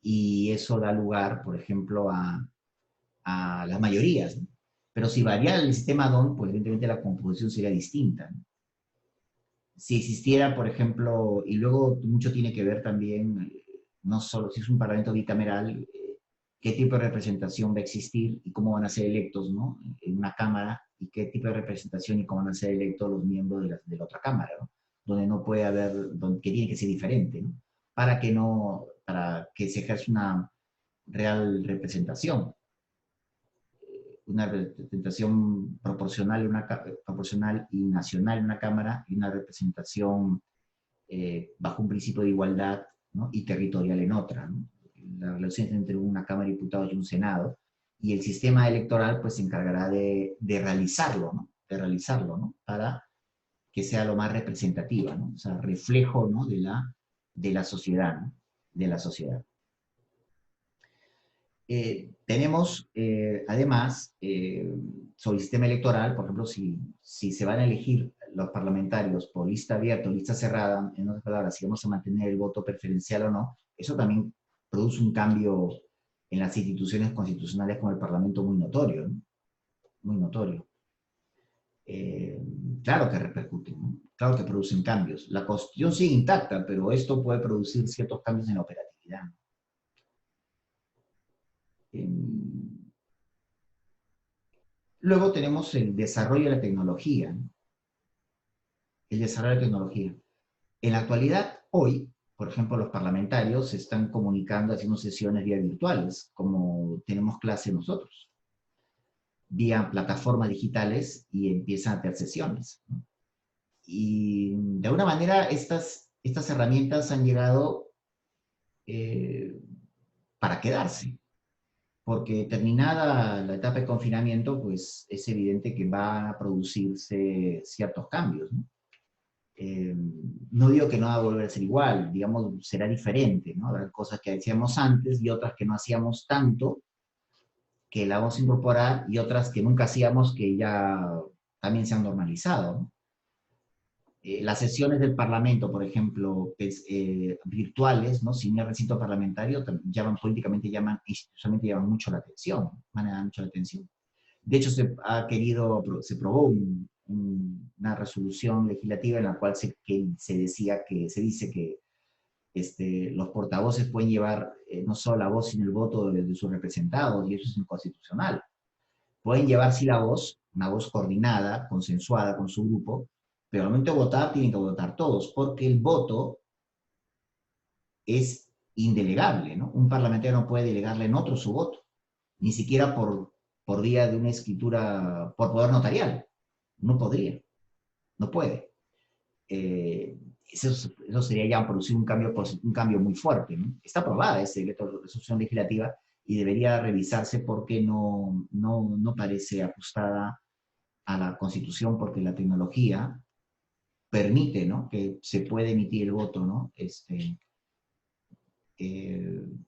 Y eso da lugar, por ejemplo, a las mayorías, ¿no? Pero si variara el sistema DON, pues evidentemente la composición sería distinta, ¿no? Si existiera, por ejemplo, y luego mucho tiene que ver también, no solo si es un parlamento bicameral, qué tipo de representación va a existir y cómo van a ser electos, ¿no? En una cámara, y qué tipo de representación y cómo van a ser electos los miembros de la otra cámara, ¿no? Donde no puede haber, que tiene que ser diferente, ¿no? Para que se ejerza una real representación, una representación proporcional, proporcional y nacional en una cámara, y una representación bajo un principio de igualdad, ¿no? Y territorial en otra, ¿no? La relación entre una Cámara de Diputados y un Senado, y el sistema electoral pues se encargará de realizarlo, ¿no? De realizarlo, ¿no? Para que sea lo más representativa, ¿no? O sea, reflejo, ¿no? De la sociedad, ¿no? De la sociedad. Tenemos, además, sobre el sistema electoral, por ejemplo, si se van a elegir los parlamentarios por lista abierta o lista cerrada, en otras palabras, si vamos a mantener el voto preferencial o no, eso también produce un cambio en las instituciones constitucionales como el Parlamento muy notorio, ¿no? Muy notorio. Claro que repercuten, ¿no? Claro que producen cambios. La Constitución sigue intacta, pero esto puede producir ciertos cambios en la operatividad. Luego tenemos el desarrollo de la tecnología, ¿no? El desarrollo de la tecnología. En la actualidad, hoy, por ejemplo, los parlamentarios se están comunicando, haciendo sesiones vía virtuales, como tenemos clase nosotros, vía plataformas digitales, y empiezan a tener sesiones, ¿no? Y de alguna manera estas herramientas han llegado eh, para quedarse, porque terminada la etapa de confinamiento, pues es evidente que van a producirse ciertos cambios, ¿no? No digo que no va a volver a ser igual, digamos, será diferente, ¿no? Habrá cosas que hacíamos antes y otras que no hacíamos tanto, que la vamos a incorporar, y otras que nunca hacíamos que ya también se han normalizado, ¿no? Las sesiones del Parlamento, por ejemplo, pues, virtuales, ¿no? Sin el recinto parlamentario, llaman políticamente, institucionalmente llaman mucho la atención, van a dar mucho la atención. De hecho, se probó una resolución legislativa en la cual se dice que los portavoces pueden llevar no solo la voz, sino el voto de sus representados, y eso es inconstitucional. Pueden llevar sí la voz, una voz coordinada, consensuada con su grupo, pero al momento de votar tienen que votar todos, porque el voto es indelegable, ¿no? Un parlamentario no puede delegarle en otro su voto, ni siquiera por vía de una escritura, por poder notarial. No podría, no puede. Eso sería ya producir un cambio muy fuerte, ¿no? Está aprobada esa resolución legislativa y debería revisarse porque no parece ajustada a la Constitución, porque la tecnología permite, ¿no? Que se puede emitir el voto, ¿no?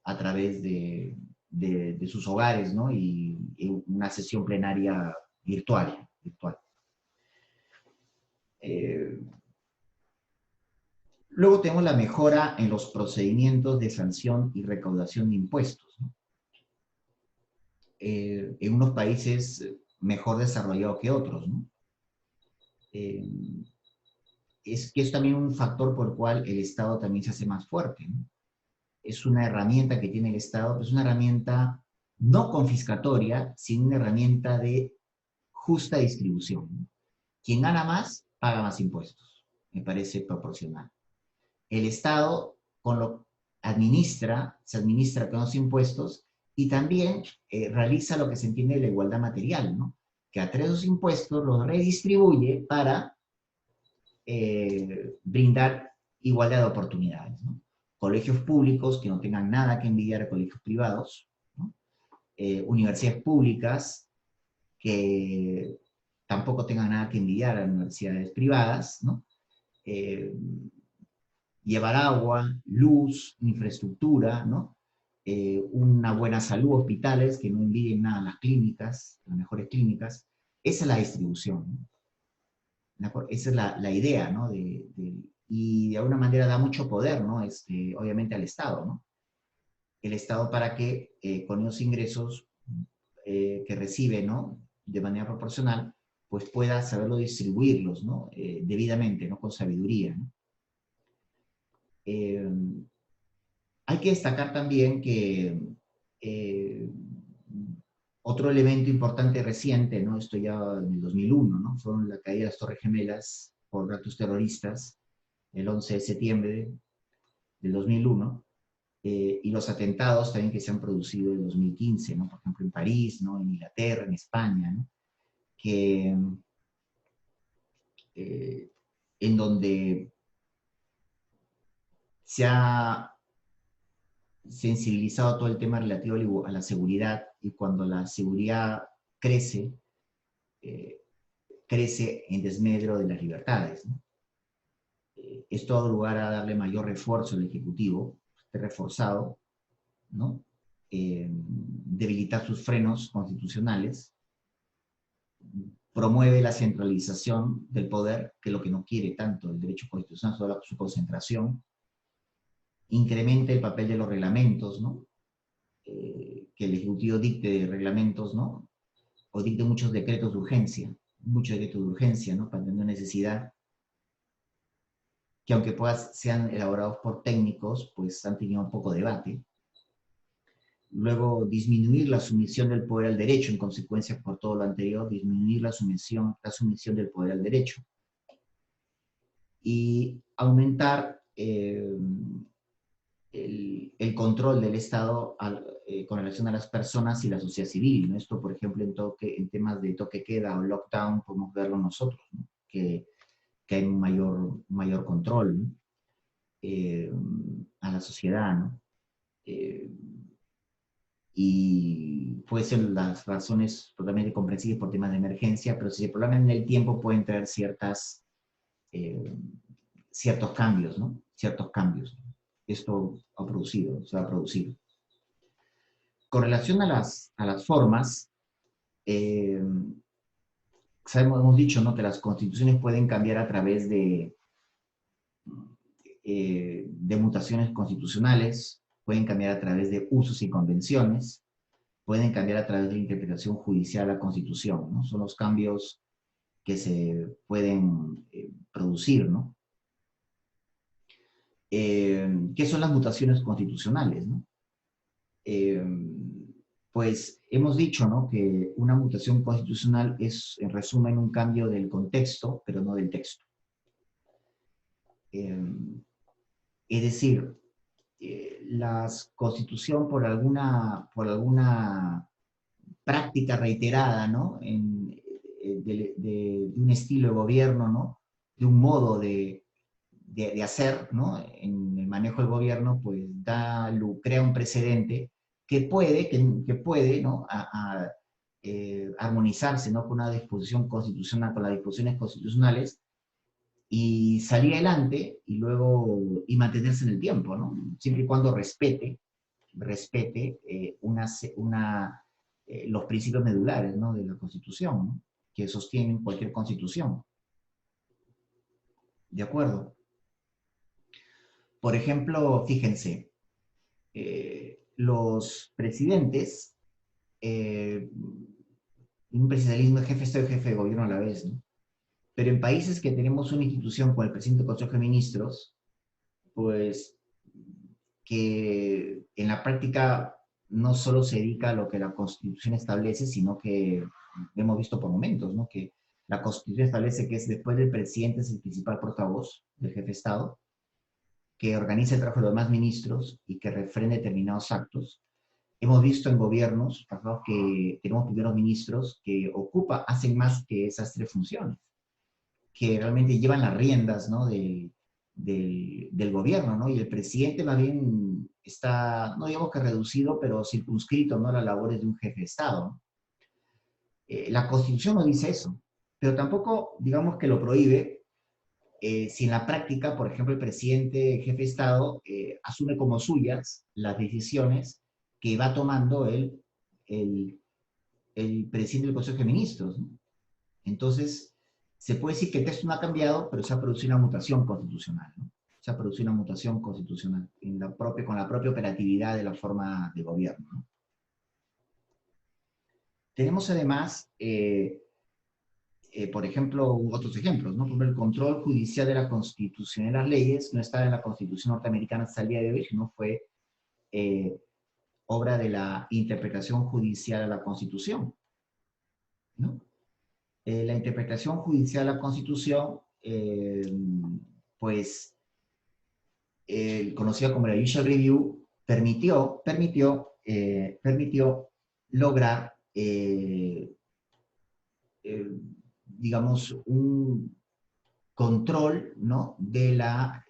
A través de sus hogares, ¿no? Y una sesión plenaria virtual. Eh, Luego tenemos la mejora en los procedimientos de sanción y recaudación de impuestos, ¿no? En unos países mejor desarrollados que otros, ¿no? Eh, es que es también un factor por el cual el Estado también se hace más fuerte, ¿no? Es una herramienta que tiene el Estado, pero es una herramienta no confiscatoria, sino una herramienta de justa distribución, ¿no? Quien gana más, paga más impuestos. Me parece proporcional. El Estado con lo se administra con los impuestos y también realiza lo que se entiende de la igualdad material, ¿no? Que a través de esos impuestos los redistribuye para brindar igualdad de oportunidades, ¿no? Colegios públicos que no tengan nada que envidiar a colegios privados, ¿no? Universidades públicas que tampoco tengan nada que envidiar a universidades privadas, ¿no? Eh, Llevar agua, luz, infraestructura, ¿no? Una buena salud, hospitales que no envidien nada a las clínicas, las mejores clínicas. Esa es la distribución, ¿no? Esa es la idea, ¿no? Y de alguna manera da mucho poder, ¿no? Obviamente al Estado, ¿no? El Estado para que con esos ingresos que recibe, ¿no? De manera proporcional, pues pueda saberlo distribuirlos, ¿no? Debidamente, ¿no? Con sabiduría, ¿no? Eh, Hay que destacar también que eh, otro elemento importante reciente, ¿no? Esto ya en el 2001, ¿no? Fueron la caída de las Torres Gemelas por actos terroristas, el 11 de septiembre del 2001, y los atentados también que se han producido en 2015, ¿no? Por ejemplo, en París, ¿no? En Inglaterra, en España, ¿no? Que, eh, en donde se ha sensibilizado todo el tema relativo a la seguridad, y cuando la seguridad crece, eh, crece en desmedro de las libertades, ¿no? Esto ha dado lugar a darle mayor refuerzo al Ejecutivo, esté reforzado, ¿no? Debilitar sus frenos constitucionales, promueve la centralización del poder, que es lo que no quiere tanto el derecho constitucional, solo su concentración, incrementa el papel de los reglamentos, ¿no? Que el Ejecutivo dicte reglamentos, ¿no? O dicte muchos decretos de urgencia, ¿no? Para tener necesidad, que aunque sean elaborados por técnicos, pues han tenido un poco de debate. Luego, disminuir la sumisión del poder al derecho, en consecuencia por todo lo anterior, disminuir la sumisión del poder al derecho. Y aumentar el control del Estado con relación a las personas y la sociedad civil, ¿no? Esto, por ejemplo, en temas de toque queda o lockdown, podemos verlo nosotros, ¿no? Que hay un mayor control, ¿no? A la sociedad, ¿no? Y pueden ser las razones totalmente comprensibles por temas de emergencia, pero si se prolongan en el tiempo pueden traer eh, ciertos cambios, ¿no? Ciertos cambios. Esto se va a producir. Con relación a las formas, eh, hemos dicho, ¿no? Que las constituciones pueden cambiar a través de mutaciones constitucionales, pueden cambiar a través de usos y convenciones, pueden cambiar a través de la interpretación judicial a la Constitución, ¿no? Son los cambios que se pueden producir, ¿no? ¿Qué son las mutaciones constitucionales, ¿no? Pues hemos dicho, ¿no? Que una mutación constitucional es, en resumen, un cambio del contexto, pero no del texto. Es decir, la constitución por alguna práctica reiterada, ¿no? De un estilo de gobierno, ¿no? De un modo de hacer, ¿no? En el manejo del gobierno, pues crea un precedente que puede, ¿no? Armonizarse, ¿no? Con una disposición constitucional, con las disposiciones constitucionales, y salir adelante y mantenerse en el tiempo, ¿no? Siempre y cuando respete los principios medulares, ¿no? De la Constitución, ¿no? Que sostienen cualquier Constitución. ¿De acuerdo? Por ejemplo, fíjense, los presidentes, un presidencialismo de jefe de Estado y jefe de gobierno a la vez, ¿no? Pero en países que tenemos una institución como el presidente del Consejo de Ministros, pues que en la práctica no solo se dedica a lo que la Constitución establece, sino que hemos visto por momentos, ¿no? Que la Constitución establece que es después del presidente es el principal portavoz del jefe de Estado, que organiza el trabajo de los demás ministros y que refrende determinados actos. Hemos visto en gobiernos pasados que tenemos primeros ministros que hacen más que esas tres funciones, que realmente llevan las riendas, ¿no? Del gobierno, ¿no? Y el presidente más bien está, no digamos que reducido, pero circunscrito, ¿no? A las labores de un jefe de Estado, ¿no? La Constitución no dice eso, pero tampoco, digamos que lo prohíbe, si en la práctica, por ejemplo, el presidente, jefe de Estado, asume como suyas las decisiones que va tomando el, el presidente del Consejo de Ministros, ¿no? Entonces, se puede decir que el texto no ha cambiado, pero se ha producido una mutación constitucional, ¿no? Se ha producido una mutación constitucional con la propia operatividad de la forma de gobierno, ¿no? Tenemos además, por ejemplo, otros ejemplos, ¿no? Por ejemplo, el control judicial de la Constitución y las leyes no está en la Constitución norteamericana hasta el día de hoy, sino fue eh, obra de la interpretación judicial de la Constitución, ¿no? La interpretación judicial de la Constitución, pues, conocida como la Judicial Review, permitió lograr, digamos, un control, ¿no? De la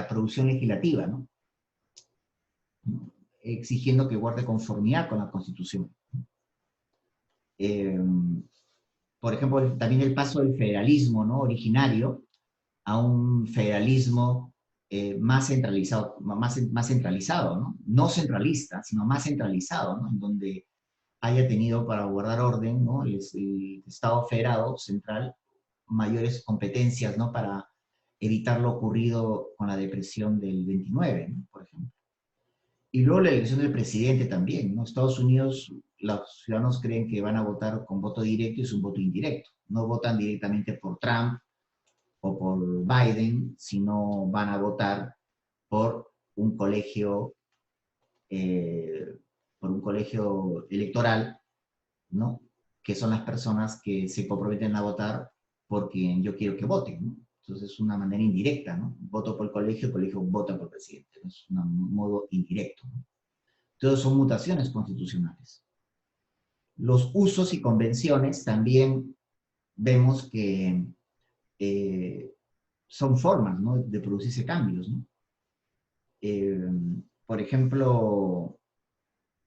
producción legislativa, ¿no? Exigiendo que guarde conformidad con la Constitución. Eh, por ejemplo, también el paso del federalismo, ¿no? Originario a un federalismo más centralizado, más centralizado, ¿no? No centralista, sino más centralizado, ¿no? En donde haya tenido para guardar orden, ¿no? El Estado federado central mayores competencias, ¿no? Para evitar lo ocurrido con la depresión del 29, ¿no? Por ejemplo. Y luego la elección del presidente también, ¿no? Estados Unidos, los ciudadanos creen que van a votar con voto directo y es un voto indirecto. No votan directamente por Trump o por Biden, sino van a votar por un colegio, eh, por un colegio electoral, ¿no? Que son las personas que se comprometen a votar por quien yo quiero que voten, ¿no? Entonces es una manera indirecta, ¿no? Voto por el colegio vota por el presidente, ¿no? Es un modo indirecto, ¿no? Entonces son mutaciones constitucionales. Los usos y convenciones también vemos que eh, son formas, ¿no? De producirse cambios, ¿no? Eh, por ejemplo,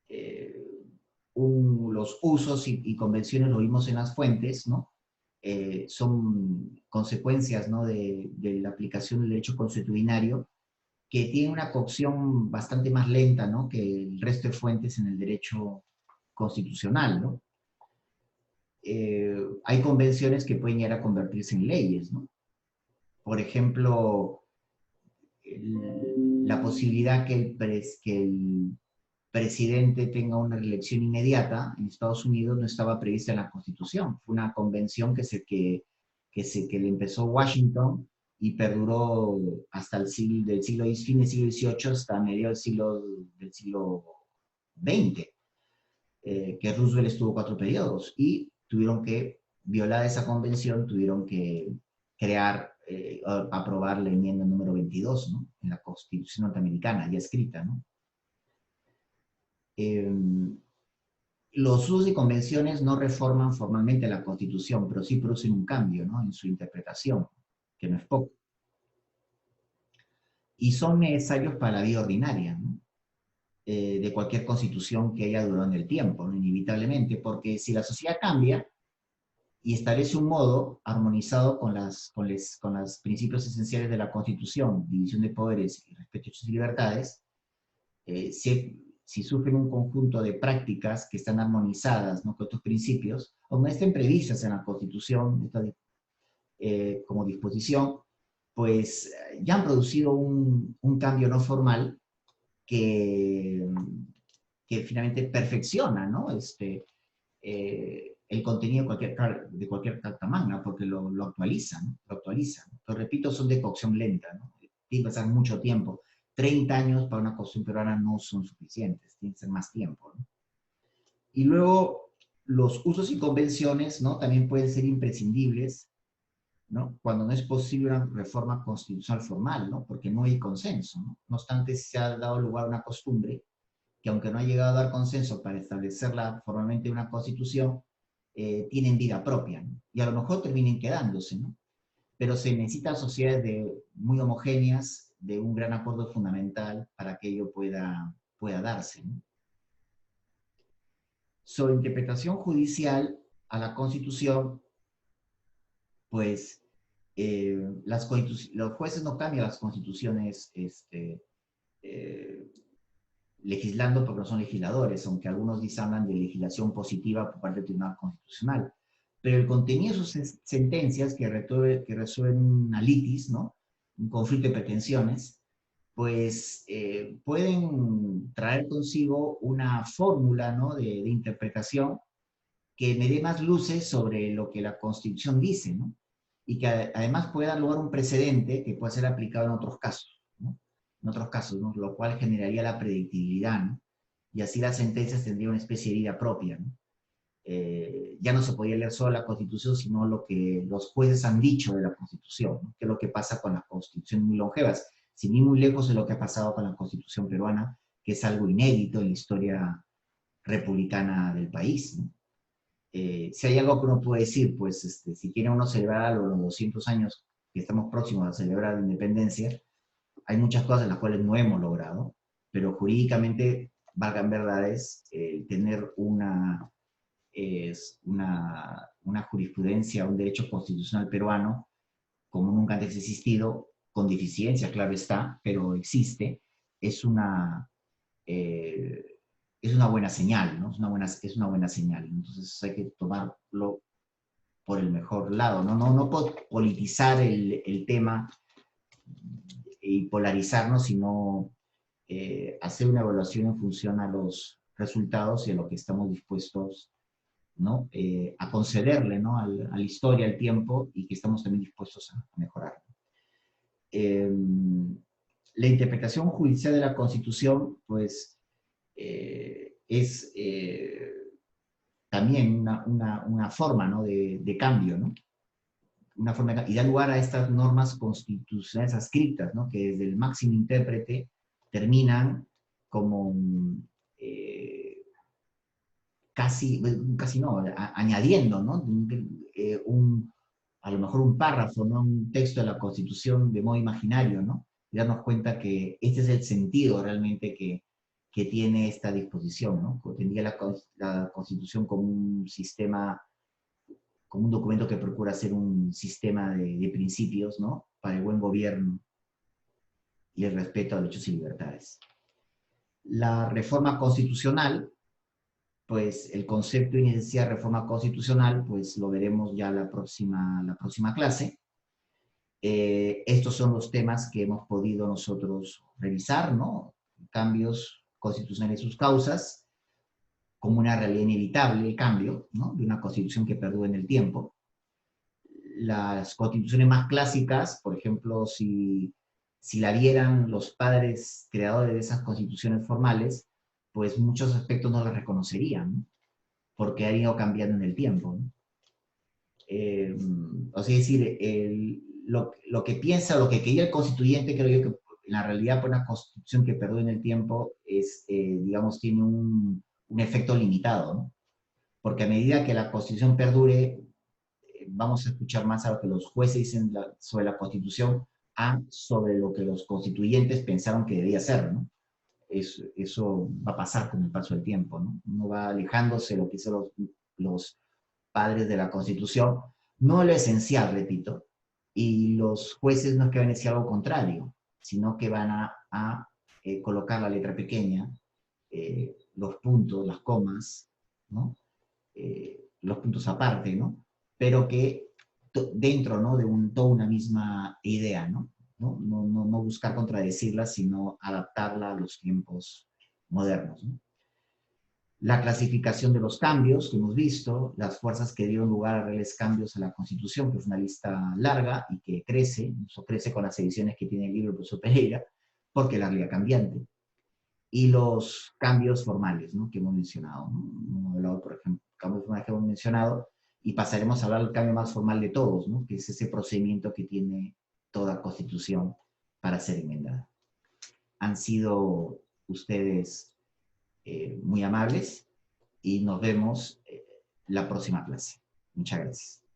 eh, los usos y convenciones, lo vimos en las fuentes, ¿no? Son consecuencias, ¿no? De la aplicación del derecho consuetudinario, que tiene una cocción bastante más lenta, ¿no? Que el resto de fuentes en el derecho constitucional, ¿no? Hay convenciones que pueden llegar a convertirse en leyes, ¿no? Por ejemplo, la posibilidad que el presidente tenga una reelección inmediata en Estados Unidos no estaba prevista en la Constitución. Fue una convención que le empezó Washington y perduró hasta fin del siglo XVIII hasta mediados del siglo XX, que Roosevelt estuvo 4 periodos y tuvieron que, violar esa convención, tuvieron que crear, aprobar la enmienda número 22, ¿no? En la Constitución norteamericana, ya escrita, ¿no? Eh, los usos y convenciones no reforman formalmente la Constitución, pero sí producen un cambio, ¿no? En su interpretación, que no es poco. Y son necesarios para la vida ordinaria, ¿no? De cualquier constitución que haya durado en el tiempo, ¿no? Inevitablemente, porque si la sociedad cambia y establece un modo armonizado con los principios esenciales de la Constitución, división de poderes y respeto a sus libertades, si sufren un conjunto de prácticas que están armonizadas, ¿no? Con estos principios, o no estén previstas en la Constitución como disposición, pues ya han producido un cambio no formal que, que finalmente perfecciona, ¿no? El contenido de cualquier carta magna, porque lo actualiza, ¿no? Lo actualiza, ¿no? Pero repito, son de cocción lenta, ¿no? Tiene que pasar mucho tiempo. 30 años para una constitución peruana no son suficientes, tiene que ser más tiempo, ¿no? Y luego, los usos y convenciones, ¿no? También pueden ser imprescindibles, ¿no? Cuando no es posible una reforma constitucional formal, ¿no? Porque no hay consenso, ¿no? No obstante, se ha dado lugar a una costumbre que, aunque no ha llegado a dar consenso para establecerla formalmente una constitución, tienen vida propia, ¿no? Y a lo mejor terminen quedándose, ¿no? Pero se necesitan sociedades muy homogéneas, de un gran acuerdo fundamental para que ello pueda darse, ¿no? Sobre interpretación judicial a la Constitución, pues los jueces no cambian las constituciones eh, legislando porque no son legisladores, aunque algunos dicen hablan de legislación positiva por parte del Tribunal Constitucional. Pero el contenido de sus sentencias que resuelven una litis, ¿no? Un conflicto de pretensiones, pues pueden traer consigo una fórmula, ¿no? de interpretación que me dé más luces sobre lo que la Constitución dice, ¿no? Y que además pueda dar lugar a un precedente que pueda ser aplicado en otros casos, ¿no? En otros casos, ¿no? Lo cual generaría la predictibilidad, ¿no? Y así las sentencias tendrían una especie de vida propia, ¿no? Ya no se podía leer solo la Constitución, sino lo que los jueces han dicho de la Constitución, ¿no? Que es lo que pasa con las constituciones muy longevas, sin ir muy lejos de lo que ha pasado con la Constitución peruana, que es algo inédito en la historia republicana del país, ¿no? Si hay algo que uno puede decir, pues si quiere uno celebrar los 200 años que estamos próximos a celebrar la independencia, hay muchas cosas en las cuales no hemos logrado, pero jurídicamente, valgan verdades, tener una jurisprudencia, un derecho constitucional peruano, como nunca antes ha existido, con deficiencia, claro está, pero existe, es eh, es una buena señal, ¿no? Es una buena señal. Entonces hay que tomarlo por el mejor lado, ¿no? No politizar el tema y polarizarnos, sino hacer una evaluación en función a los resultados y a lo que estamos dispuestos, ¿no? A concederle, ¿no? A la historia, al tiempo, y que estamos también dispuestos a mejorar. Eh, la interpretación judicial de la Constitución, pues, es también una forma, ¿no? de cambio, ¿no? Una forma y da lugar a estas normas constitucionales adscritas, ¿no? Que desde el máximo intérprete terminan como casi, casi no, añadiendo, ¿no? A lo mejor un párrafo, ¿no? Un texto de la Constitución de modo imaginario, ¿no? Y darnos cuenta que este es el sentido realmente que tiene esta disposición, ¿no? Tendría la Constitución como un sistema, como un documento que procura ser un sistema de principios, ¿no? Para el buen gobierno y el respeto a derechos y libertades. La reforma constitucional, pues el concepto y necesidad de reforma constitucional, pues lo veremos ya la próxima clase. Estos son los temas que hemos podido nosotros revisar, ¿no? Cambios constitucionales y sus causas, como una realidad inevitable el cambio, ¿no? De una constitución que perdura en el tiempo. Las constituciones más clásicas, por ejemplo, si la vieran los padres creadores de esas constituciones formales, pues muchos aspectos no las reconocerían, ¿no? Porque han ido cambiando en el tiempo, ¿no? O sea, es decir, lo que piensa, lo que quería el constituyente, creo yo que en la realidad por una constitución que perdura en el tiempo es, digamos, tiene un efecto limitado, ¿no? Porque a medida que la constitución perdure, vamos a escuchar más a lo que los jueces dicen sobre la constitución, a sobre lo que los constituyentes pensaron que debía ser, ¿no? Eso va a pasar con el paso del tiempo, ¿no? Uno va alejándose de lo que dicen los padres de la Constitución, no lo esencial, repito, y los jueces no es que van a decir algo contrario, sino que van a colocar la letra pequeña, los puntos, las comas, ¿no? Los puntos aparte, ¿no? Pero que dentro, ¿no? De toda una misma idea, ¿no? No buscar contradecirla, sino adaptarla a los tiempos modernos, ¿no? La clasificación de los cambios que hemos visto, las fuerzas que dieron lugar a reales cambios a la Constitución, que es una lista larga y que crece, eso crece con las ediciones que tiene el libro el profesor Pereira, porque la realidad cambiante. Y los cambios formales, ¿no? Que hemos mencionado, ¿no? Un modelado, por ejemplo, cambios formales que hemos mencionado, y pasaremos a hablar del cambio más formal de todos, ¿no? Que es ese procedimiento que tiene toda Constitución para ser enmendada. Han sido ustedes muy amables y nos vemos la próxima clase. Muchas gracias.